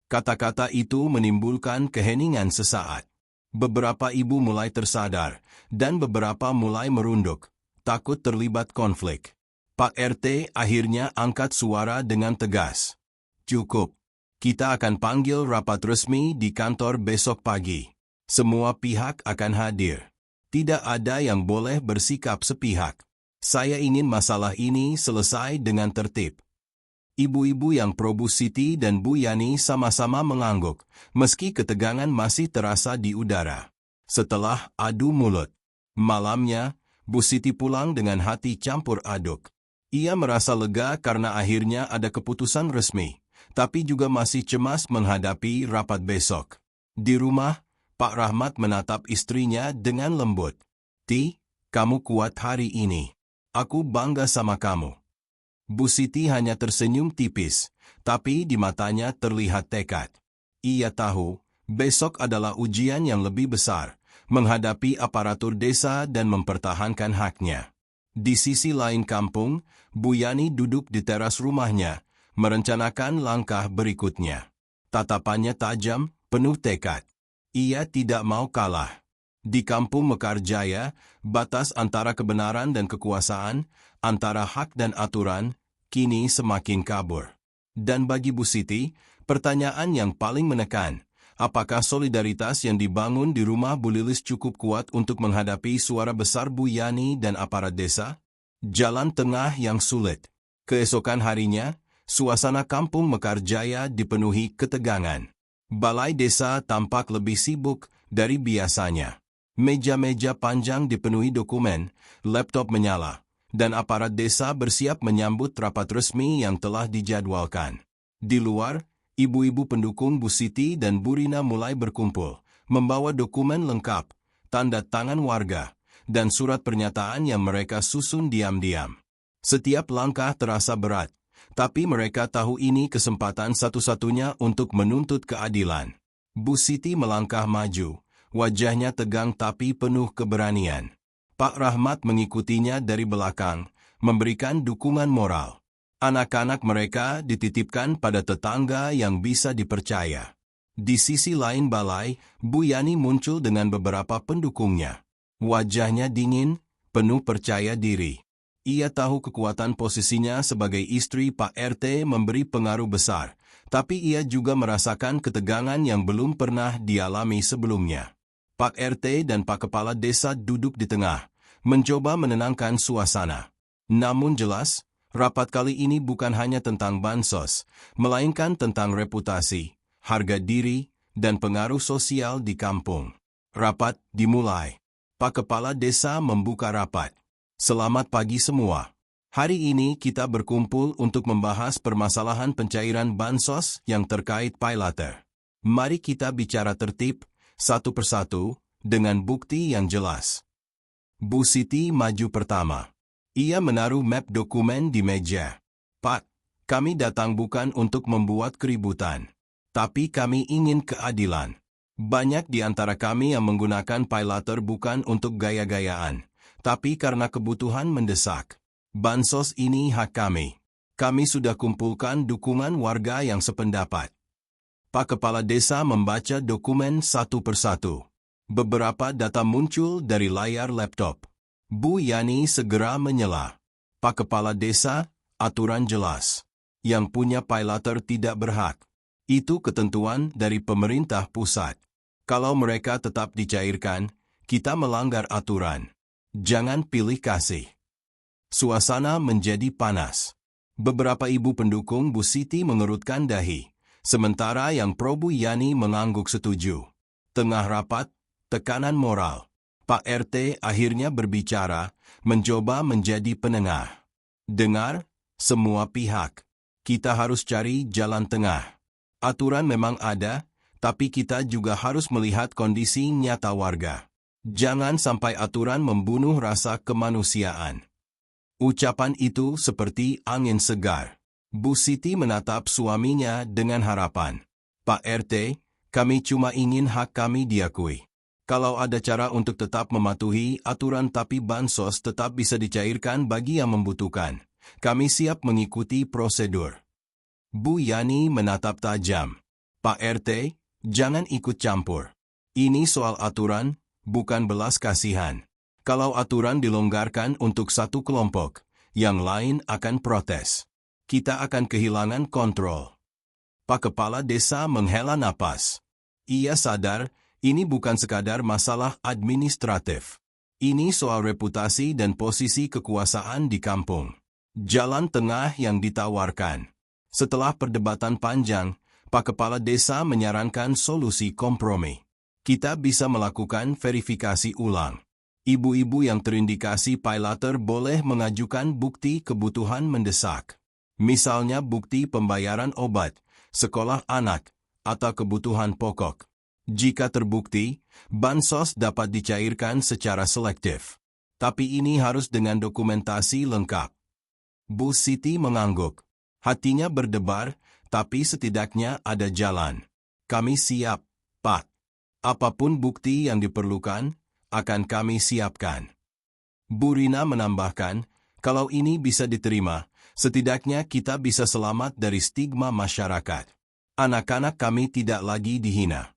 Kata-kata itu menimbulkan keheningan sesaat. Beberapa ibu mulai tersadar, dan beberapa mulai merunduk, takut terlibat konflik. Pak RT akhirnya angkat suara dengan tegas. Cukup. Kita akan panggil rapat resmi di kantor besok pagi. Semua pihak akan hadir. Tidak ada yang boleh bersikap sepihak. Saya ingin masalah ini selesai dengan tertib. Ibu-ibu yang pro Bu Siti dan Bu Yani sama-sama mengangguk, meski ketegangan masih terasa di udara. Setelah adu mulut, malamnya, Bu Siti pulang dengan hati campur aduk. Ia merasa lega karena akhirnya ada keputusan resmi, tapi juga masih cemas menghadapi rapat besok. Di rumah, Pak Rahmat menatap istrinya dengan lembut. "Ti, kamu kuat hari ini. Aku bangga sama kamu." Bu Siti hanya tersenyum tipis, tapi di matanya terlihat tekad. Ia tahu, besok adalah ujian yang lebih besar, menghadapi aparatur desa dan mempertahankan haknya. Di sisi lain kampung, Bu Yani duduk di teras rumahnya, merencanakan langkah berikutnya. Tatapannya tajam, penuh tekad. Ia tidak mau kalah. Di kampung Mekarjaya, batas antara kebenaran dan kekuasaan, antara hak dan aturan, kini semakin kabur. Dan bagi Bu Siti, pertanyaan yang paling menekan, apakah solidaritas yang dibangun di rumah Bu Lilis cukup kuat untuk menghadapi suara besar Bu Yani dan aparat desa? Jalan tengah yang sulit. Keesokan harinya, suasana kampung Mekarjaya dipenuhi ketegangan. Balai desa tampak lebih sibuk dari biasanya. Meja-meja panjang dipenuhi dokumen, laptop menyala, dan aparat desa bersiap menyambut rapat resmi yang telah dijadwalkan. Di luar, ibu-ibu pendukung Bu Siti dan Bu Rina mulai berkumpul, membawa dokumen lengkap, tanda tangan warga, dan surat pernyataan yang mereka susun diam-diam. Setiap langkah terasa berat, tapi mereka tahu ini kesempatan satu-satunya untuk menuntut keadilan. Bu Siti melangkah maju, wajahnya tegang tapi penuh keberanian. Pak Rahmat mengikutinya dari belakang, memberikan dukungan moral. Anak-anak mereka dititipkan pada tetangga yang bisa dipercaya. Di sisi lain balai, Bu Yani muncul dengan beberapa pendukungnya. Wajahnya dingin, penuh percaya diri. Ia tahu kekuatan posisinya sebagai istri Pak RT memberi pengaruh besar, tapi ia juga merasakan ketegangan yang belum pernah dialami sebelumnya. Pak RT dan Pak Kepala Desa duduk di tengah, mencoba menenangkan suasana. Namun jelas, rapat kali ini bukan hanya tentang bansos, melainkan tentang reputasi, harga diri, dan pengaruh sosial di kampung. Rapat dimulai. Pak Kepala Desa membuka rapat. "Selamat pagi semua. Hari ini kita berkumpul untuk membahas permasalahan pencairan bansos yang terkait paylater. Mari kita bicara tertib, satu persatu, dengan bukti yang jelas." Bu Siti maju pertama. Ia menaruh map dokumen di meja. "Pak, kami datang bukan untuk membuat keributan, tapi kami ingin keadilan. Banyak di antara kami yang menggunakan paylater bukan untuk gaya-gayaan, tapi karena kebutuhan mendesak. Bansos ini hak kami. Kami sudah kumpulkan dukungan warga yang sependapat." Pak Kepala Desa membaca dokumen satu persatu. Beberapa data muncul dari layar laptop. Bu Yani segera menyela. "Pak Kepala Desa, aturan jelas. Yang punya paylater tidak berhak. Itu ketentuan dari pemerintah pusat. Kalau mereka tetap dicairkan, kita melanggar aturan. Jangan pilih kasih." Suasana menjadi panas. Beberapa ibu pendukung Bu Siti mengerutkan dahi, sementara yang pro Bu Yani mengangguk setuju. Tengah rapat, tekanan moral. Pak RT akhirnya berbicara, mencoba menjadi penengah. "Dengar, semua pihak. Kita harus cari jalan tengah. Aturan memang ada, tapi kita juga harus melihat kondisi nyata warga. Jangan sampai aturan membunuh rasa kemanusiaan." Ucapan itu seperti angin segar. Bu Siti menatap suaminya dengan harapan. "Pak RT, kami cuma ingin hak kami diakui. Kalau ada cara untuk tetap mematuhi aturan tapi bansos tetap bisa dicairkan bagi yang membutuhkan, kami siap mengikuti prosedur." Bu Yani menatap tajam. "Pak RT, jangan ikut campur. Ini soal aturan, bukan belas kasihan. Kalau aturan dilonggarkan untuk satu kelompok, yang lain akan protes. Kita akan kehilangan kontrol." Pak Kepala Desa menghela napas. Ia sadar, ini bukan sekadar masalah administratif. Ini soal reputasi dan posisi kekuasaan di kampung. Jalan tengah yang ditawarkan. Setelah perdebatan panjang, Pak Kepala Desa menyarankan solusi kompromi. "Kita bisa melakukan verifikasi ulang. Ibu-ibu yang terindikasi paylater boleh mengajukan bukti kebutuhan mendesak. Misalnya bukti pembayaran obat, sekolah anak, atau kebutuhan pokok. Jika terbukti, bansos dapat dicairkan secara selektif. Tapi ini harus dengan dokumentasi lengkap. Bu Siti mengangguk. Hatinya berdebar, tapi setidaknya ada jalan. Kami siap, Pak. Apapun bukti yang diperlukan, akan kami siapkan. Bu Rina menambahkan, kalau ini bisa diterima, setidaknya kita bisa selamat dari stigma masyarakat. Anak-anak kami tidak lagi dihina.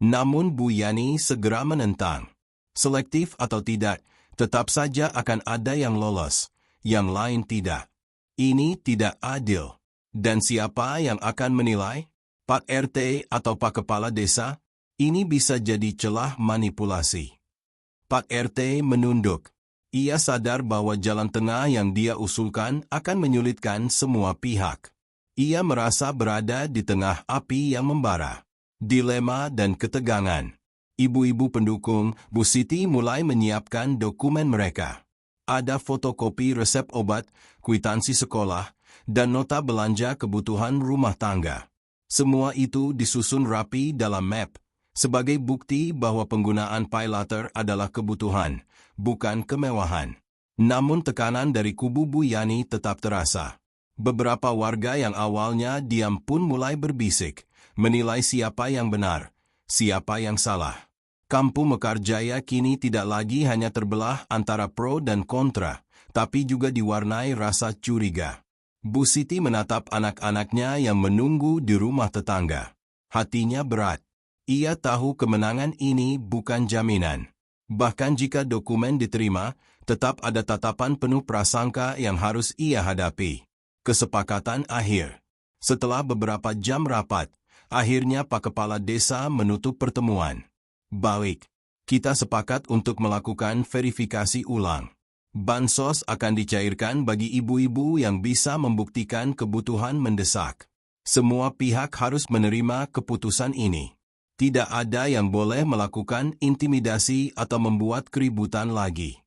Namun Bu Yani segera menentang. Selektif atau tidak, tetap saja akan ada yang lolos, yang lain tidak. Ini tidak adil. Dan siapa yang akan menilai? Pak RT atau Pak Kepala Desa? Ini bisa jadi celah manipulasi. Pak RT menunduk. Ia sadar bahwa jalan tengah yang dia usulkan akan menyulitkan semua pihak. Ia merasa berada di tengah api yang membara. Dilema dan ketegangan. Ibu-ibu pendukung Bu Siti mulai menyiapkan dokumen mereka. Ada fotokopi resep obat, kwitansi sekolah, dan nota belanja kebutuhan rumah tangga. Semua itu disusun rapi dalam map, sebagai bukti bahwa penggunaan paylater adalah kebutuhan, bukan kemewahan. Namun tekanan dari kubu Bu Yani tetap terasa. Beberapa warga yang awalnya diam pun mulai berbisik, menilai siapa yang benar, siapa yang salah. Kampung Mekarjaya kini tidak lagi hanya terbelah antara pro dan kontra, tapi juga diwarnai rasa curiga. Bu Siti menatap anak-anaknya yang menunggu di rumah tetangga. Hatinya berat. Ia tahu kemenangan ini bukan jaminan. Bahkan jika dokumen diterima, tetap ada tatapan penuh prasangka yang harus ia hadapi. Kesepakatan akhir. Setelah beberapa jam rapat, akhirnya Pak Kepala Desa menutup pertemuan. Baik, kita sepakat untuk melakukan verifikasi ulang. Bansos akan dicairkan bagi ibu-ibu yang bisa membuktikan kebutuhan mendesak. Semua pihak harus menerima keputusan ini. Tidak ada yang boleh melakukan intimidasi atau membuat keributan lagi.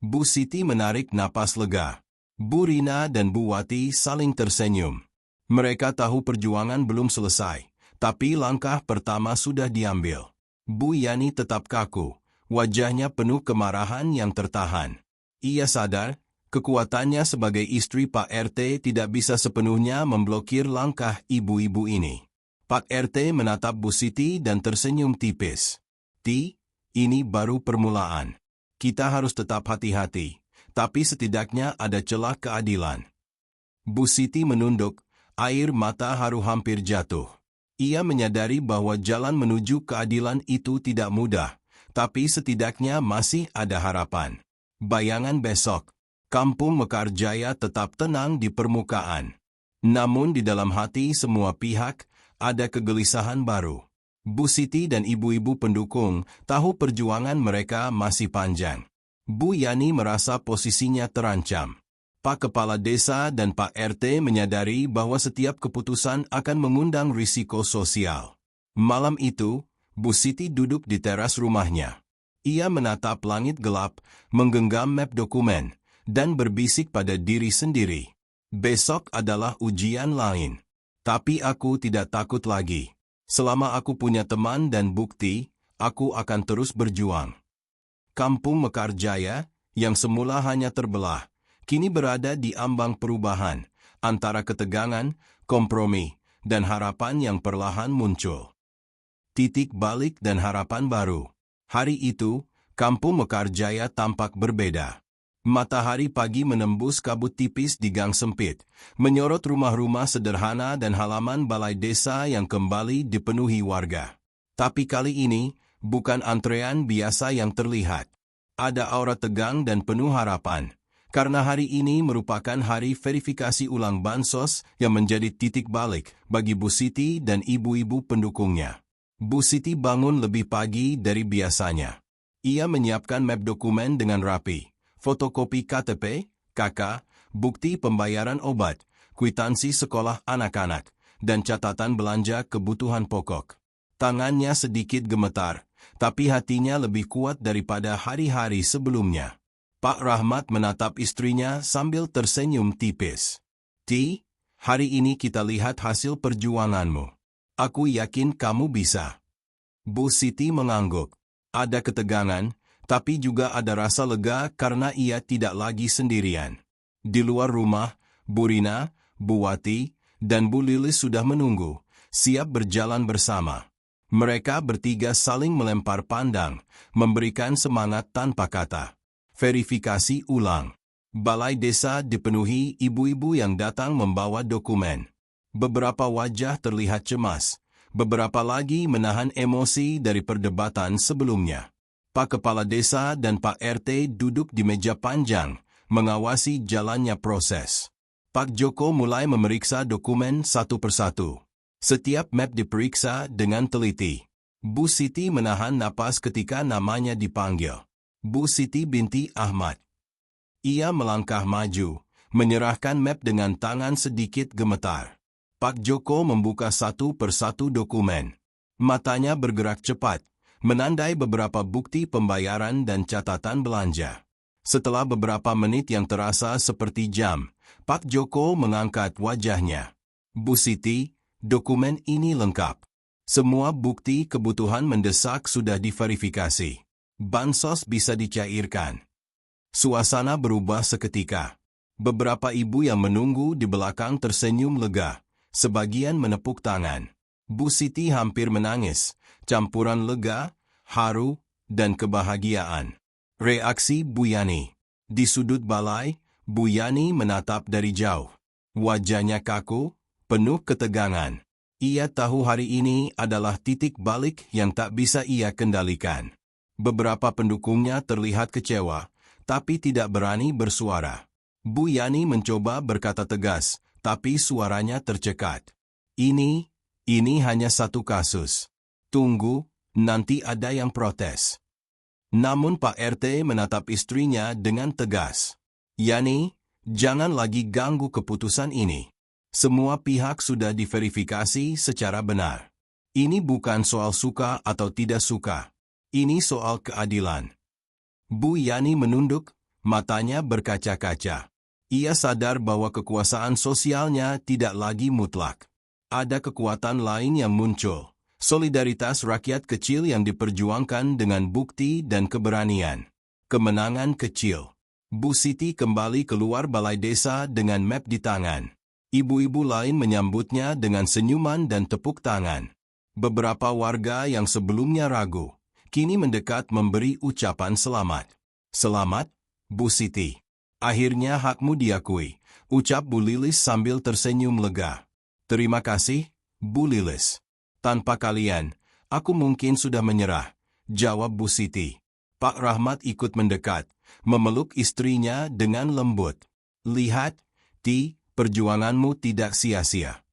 Bu Siti menarik napas lega. Bu Rina dan Bu Wati saling tersenyum. Mereka tahu perjuangan belum selesai, tapi langkah pertama sudah diambil. Bu Yani tetap kaku, wajahnya penuh kemarahan yang tertahan. Ia sadar, kekuatannya sebagai istri Pak RT tidak bisa sepenuhnya memblokir langkah ibu-ibu ini. Pak RT menatap Bu Siti dan tersenyum tipis. Ini baru permulaan. Kita harus tetap hati-hati, tapi setidaknya ada celah keadilan. Bu Siti menunduk, air mata haru hampir jatuh. Ia menyadari bahwa jalan menuju keadilan itu tidak mudah, tapi setidaknya masih ada harapan. Bayangan besok, Kampung Mekarjaya tetap tenang di permukaan. Namun di dalam hati semua pihak, ada kegelisahan baru. Bu Siti dan ibu-ibu pendukung tahu perjuangan mereka masih panjang. Bu Yani merasa posisinya terancam. Pak Kepala Desa dan Pak RT menyadari bahwa setiap keputusan akan mengundang risiko sosial. Malam itu, Bu Siti duduk di teras rumahnya. Ia menatap langit gelap, menggenggam map dokumen, dan berbisik pada diri sendiri. Besok adalah ujian lain. Tapi aku tidak takut lagi. Selama aku punya teman dan bukti, aku akan terus berjuang. Kampung Mekarjaya, yang semula hanya terbelah, kini berada di ambang perubahan, antara ketegangan, kompromi, dan harapan yang perlahan muncul. Titik balik dan harapan baru. Hari itu, Kampung Mekarjaya tampak berbeda. Matahari pagi menembus kabut tipis di gang sempit, menyorot rumah-rumah sederhana dan halaman balai desa yang kembali dipenuhi warga. Tapi kali ini, bukan antrean biasa yang terlihat. Ada aura tegang dan penuh harapan. Karena hari ini merupakan hari verifikasi ulang bansos yang menjadi titik balik bagi Bu Siti dan ibu-ibu pendukungnya. Bu Siti bangun lebih pagi dari biasanya. Ia menyiapkan map dokumen dengan rapi, fotokopi KTP, KK, bukti pembayaran obat, kwitansi sekolah anak-anak, dan catatan belanja kebutuhan pokok. Tangannya sedikit gemetar, tapi hatinya lebih kuat daripada hari-hari sebelumnya. Pak Rahmat menatap istrinya sambil tersenyum tipis. "Ti, hari ini kita lihat hasil perjuanganmu. Aku yakin kamu bisa." Bu Siti mengangguk. Ada ketegangan, tapi juga ada rasa lega karena ia tidak lagi sendirian. Di luar rumah, Bu Rina, Bu Wati, dan Bu Lilis sudah menunggu, siap berjalan bersama. Mereka bertiga saling melempar pandang, memberikan semangat tanpa kata. Verifikasi ulang. Balai desa dipenuhi ibu-ibu yang datang membawa dokumen. Beberapa wajah terlihat cemas, beberapa lagi menahan emosi dari perdebatan sebelumnya. Pak Kepala Desa dan Pak RT duduk di meja panjang, mengawasi jalannya proses. Pak Joko mulai memeriksa dokumen satu persatu. Setiap map diperiksa dengan teliti. Bu Siti menahan napas ketika namanya dipanggil. Bu Siti binti Ahmad. Ia melangkah maju, menyerahkan map dengan tangan sedikit gemetar. Pak Joko membuka satu persatu dokumen. Matanya bergerak cepat, menandai beberapa bukti pembayaran dan catatan belanja. Setelah beberapa menit yang terasa seperti jam, Pak Joko mengangkat wajahnya. "Bu Siti, dokumen ini lengkap. Semua bukti kebutuhan mendesak sudah diverifikasi. Bansos bisa dicairkan." Suasana berubah seketika. Beberapa ibu yang menunggu di belakang tersenyum lega, sebagian menepuk tangan. Bu Siti hampir menangis, campuran lega, haru, dan kebahagiaan. Reaksi Bu Yani. Di sudut balai, Bu Yani menatap dari jauh. Wajahnya kaku, penuh ketegangan. Ia tahu hari ini adalah titik balik yang tak bisa ia kendalikan. Beberapa pendukungnya terlihat kecewa, tapi tidak berani bersuara. Bu Yani mencoba berkata tegas, tapi suaranya tercekat. Ini hanya satu kasus. Tunggu, nanti ada yang protes." Namun Pak RT menatap istrinya dengan tegas. "Yani, jangan lagi ganggu keputusan ini. Semua pihak sudah diverifikasi secara benar. Ini bukan soal suka atau tidak suka. Ini soal keadilan." Bu Yani menunduk, matanya berkaca-kaca. Ia sadar bahwa kekuasaan sosialnya tidak lagi mutlak. Ada kekuatan lain yang muncul. Solidaritas rakyat kecil yang diperjuangkan dengan bukti dan keberanian. Kemenangan kecil. Bu Siti kembali keluar balai desa dengan map di tangan. Ibu-ibu lain menyambutnya dengan senyuman dan tepuk tangan. Beberapa warga yang sebelumnya ragu, kini mendekat memberi ucapan selamat. "Selamat, Bu Siti. Akhirnya hakmu diakui," ucap Bu Lilis sambil tersenyum lega. "Terima kasih, Bu Lilis. Tanpa kalian, aku mungkin sudah menyerah," jawab Bu Siti. Pak Rahmat ikut mendekat, memeluk istrinya dengan lembut. "Lihat, Ti, perjuanganmu tidak sia-sia."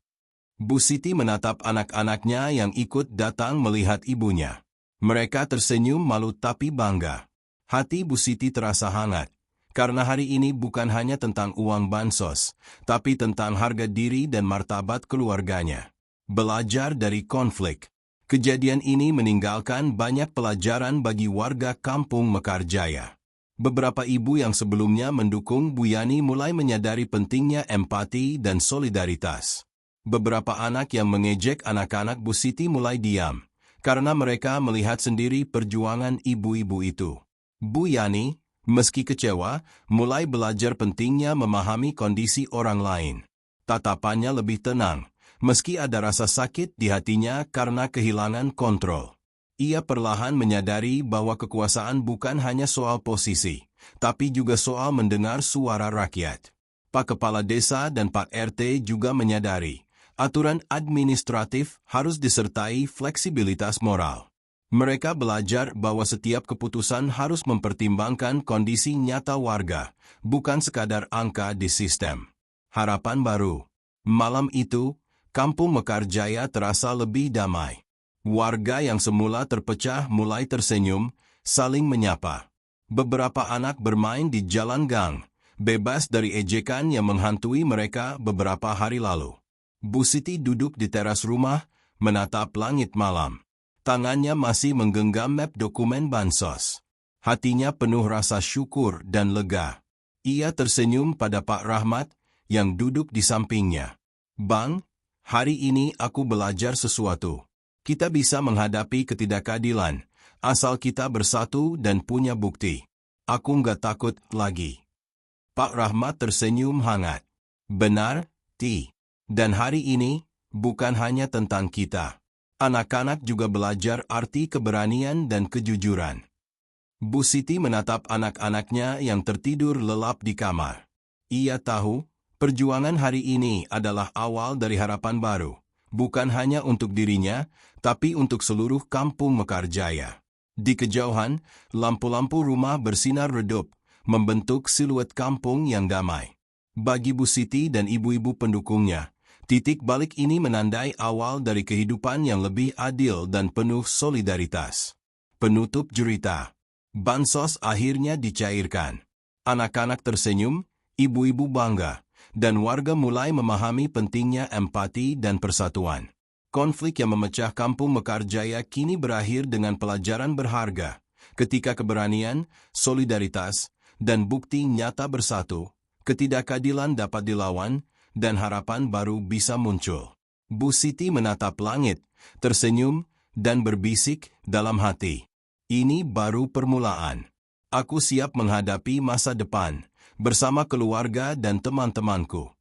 Bu Siti menatap anak-anaknya yang ikut datang melihat ibunya. Mereka tersenyum malu tapi bangga. Hati Bu Siti terasa hangat, karena hari ini bukan hanya tentang uang bansos, tapi tentang harga diri dan martabat keluarganya. Belajar dari konflik. Kejadian ini meninggalkan banyak pelajaran bagi warga kampung Mekarjaya. Beberapa ibu yang sebelumnya mendukung Bu Yani mulai menyadari pentingnya empati dan solidaritas. Beberapa anak yang mengejek anak-anak Bu Siti mulai diam, karena mereka melihat sendiri perjuangan ibu-ibu itu. Bu Yani, meski kecewa, mulai belajar pentingnya memahami kondisi orang lain. Tatapannya lebih tenang, meski ada rasa sakit di hatinya karena kehilangan kontrol. Ia perlahan menyadari bahwa kekuasaan bukan hanya soal posisi, tapi juga soal mendengar suara rakyat. Pak Kepala Desa dan Pak RT juga menyadari, aturan administratif harus disertai fleksibilitas moral. Mereka belajar bahwa setiap keputusan harus mempertimbangkan kondisi nyata warga, bukan sekadar angka di sistem. Harapan baru. Malam itu, Kampung Mekarjaya terasa lebih damai. Warga yang semula terpecah mulai tersenyum, saling menyapa. Beberapa anak bermain di jalan gang, bebas dari ejekan yang menghantui mereka beberapa hari lalu. Bu Siti duduk di teras rumah, menatap langit malam. Tangannya masih menggenggam map dokumen bansos. Hatinya penuh rasa syukur dan lega. Ia tersenyum pada Pak Rahmat yang duduk di sampingnya. "Bang, hari ini aku belajar sesuatu. Kita bisa menghadapi ketidakadilan, asal kita bersatu dan punya bukti. Aku nggak takut lagi." Pak Rahmat tersenyum hangat. "Benar, Ti. Dan hari ini, bukan hanya tentang kita. Anak-anak juga belajar arti keberanian dan kejujuran." Bu Siti menatap anak-anaknya yang tertidur lelap di kamar. Ia tahu, perjuangan hari ini adalah awal dari harapan baru, bukan hanya untuk dirinya, tapi untuk seluruh kampung Mekarjaya. Di kejauhan, lampu-lampu rumah bersinar redup, membentuk siluet kampung yang damai. Bagi Bu Siti dan ibu-ibu pendukungnya, titik balik ini menandai awal dari kehidupan yang lebih adil dan penuh solidaritas. Penutup cerita. Bansos akhirnya dicairkan. Anak-anak tersenyum, ibu-ibu bangga, dan warga mulai memahami pentingnya empati dan persatuan. Konflik yang memecah kampung Mekarjaya kini berakhir dengan pelajaran berharga, ketika keberanian, solidaritas, dan bukti nyata bersatu, ketidakadilan dapat dilawan, dan harapan baru bisa muncul. Bu Siti menatap langit, tersenyum, dan berbisik dalam hati. "Ini baru permulaan. Aku siap menghadapi masa depan, bersama keluarga dan teman-temanku."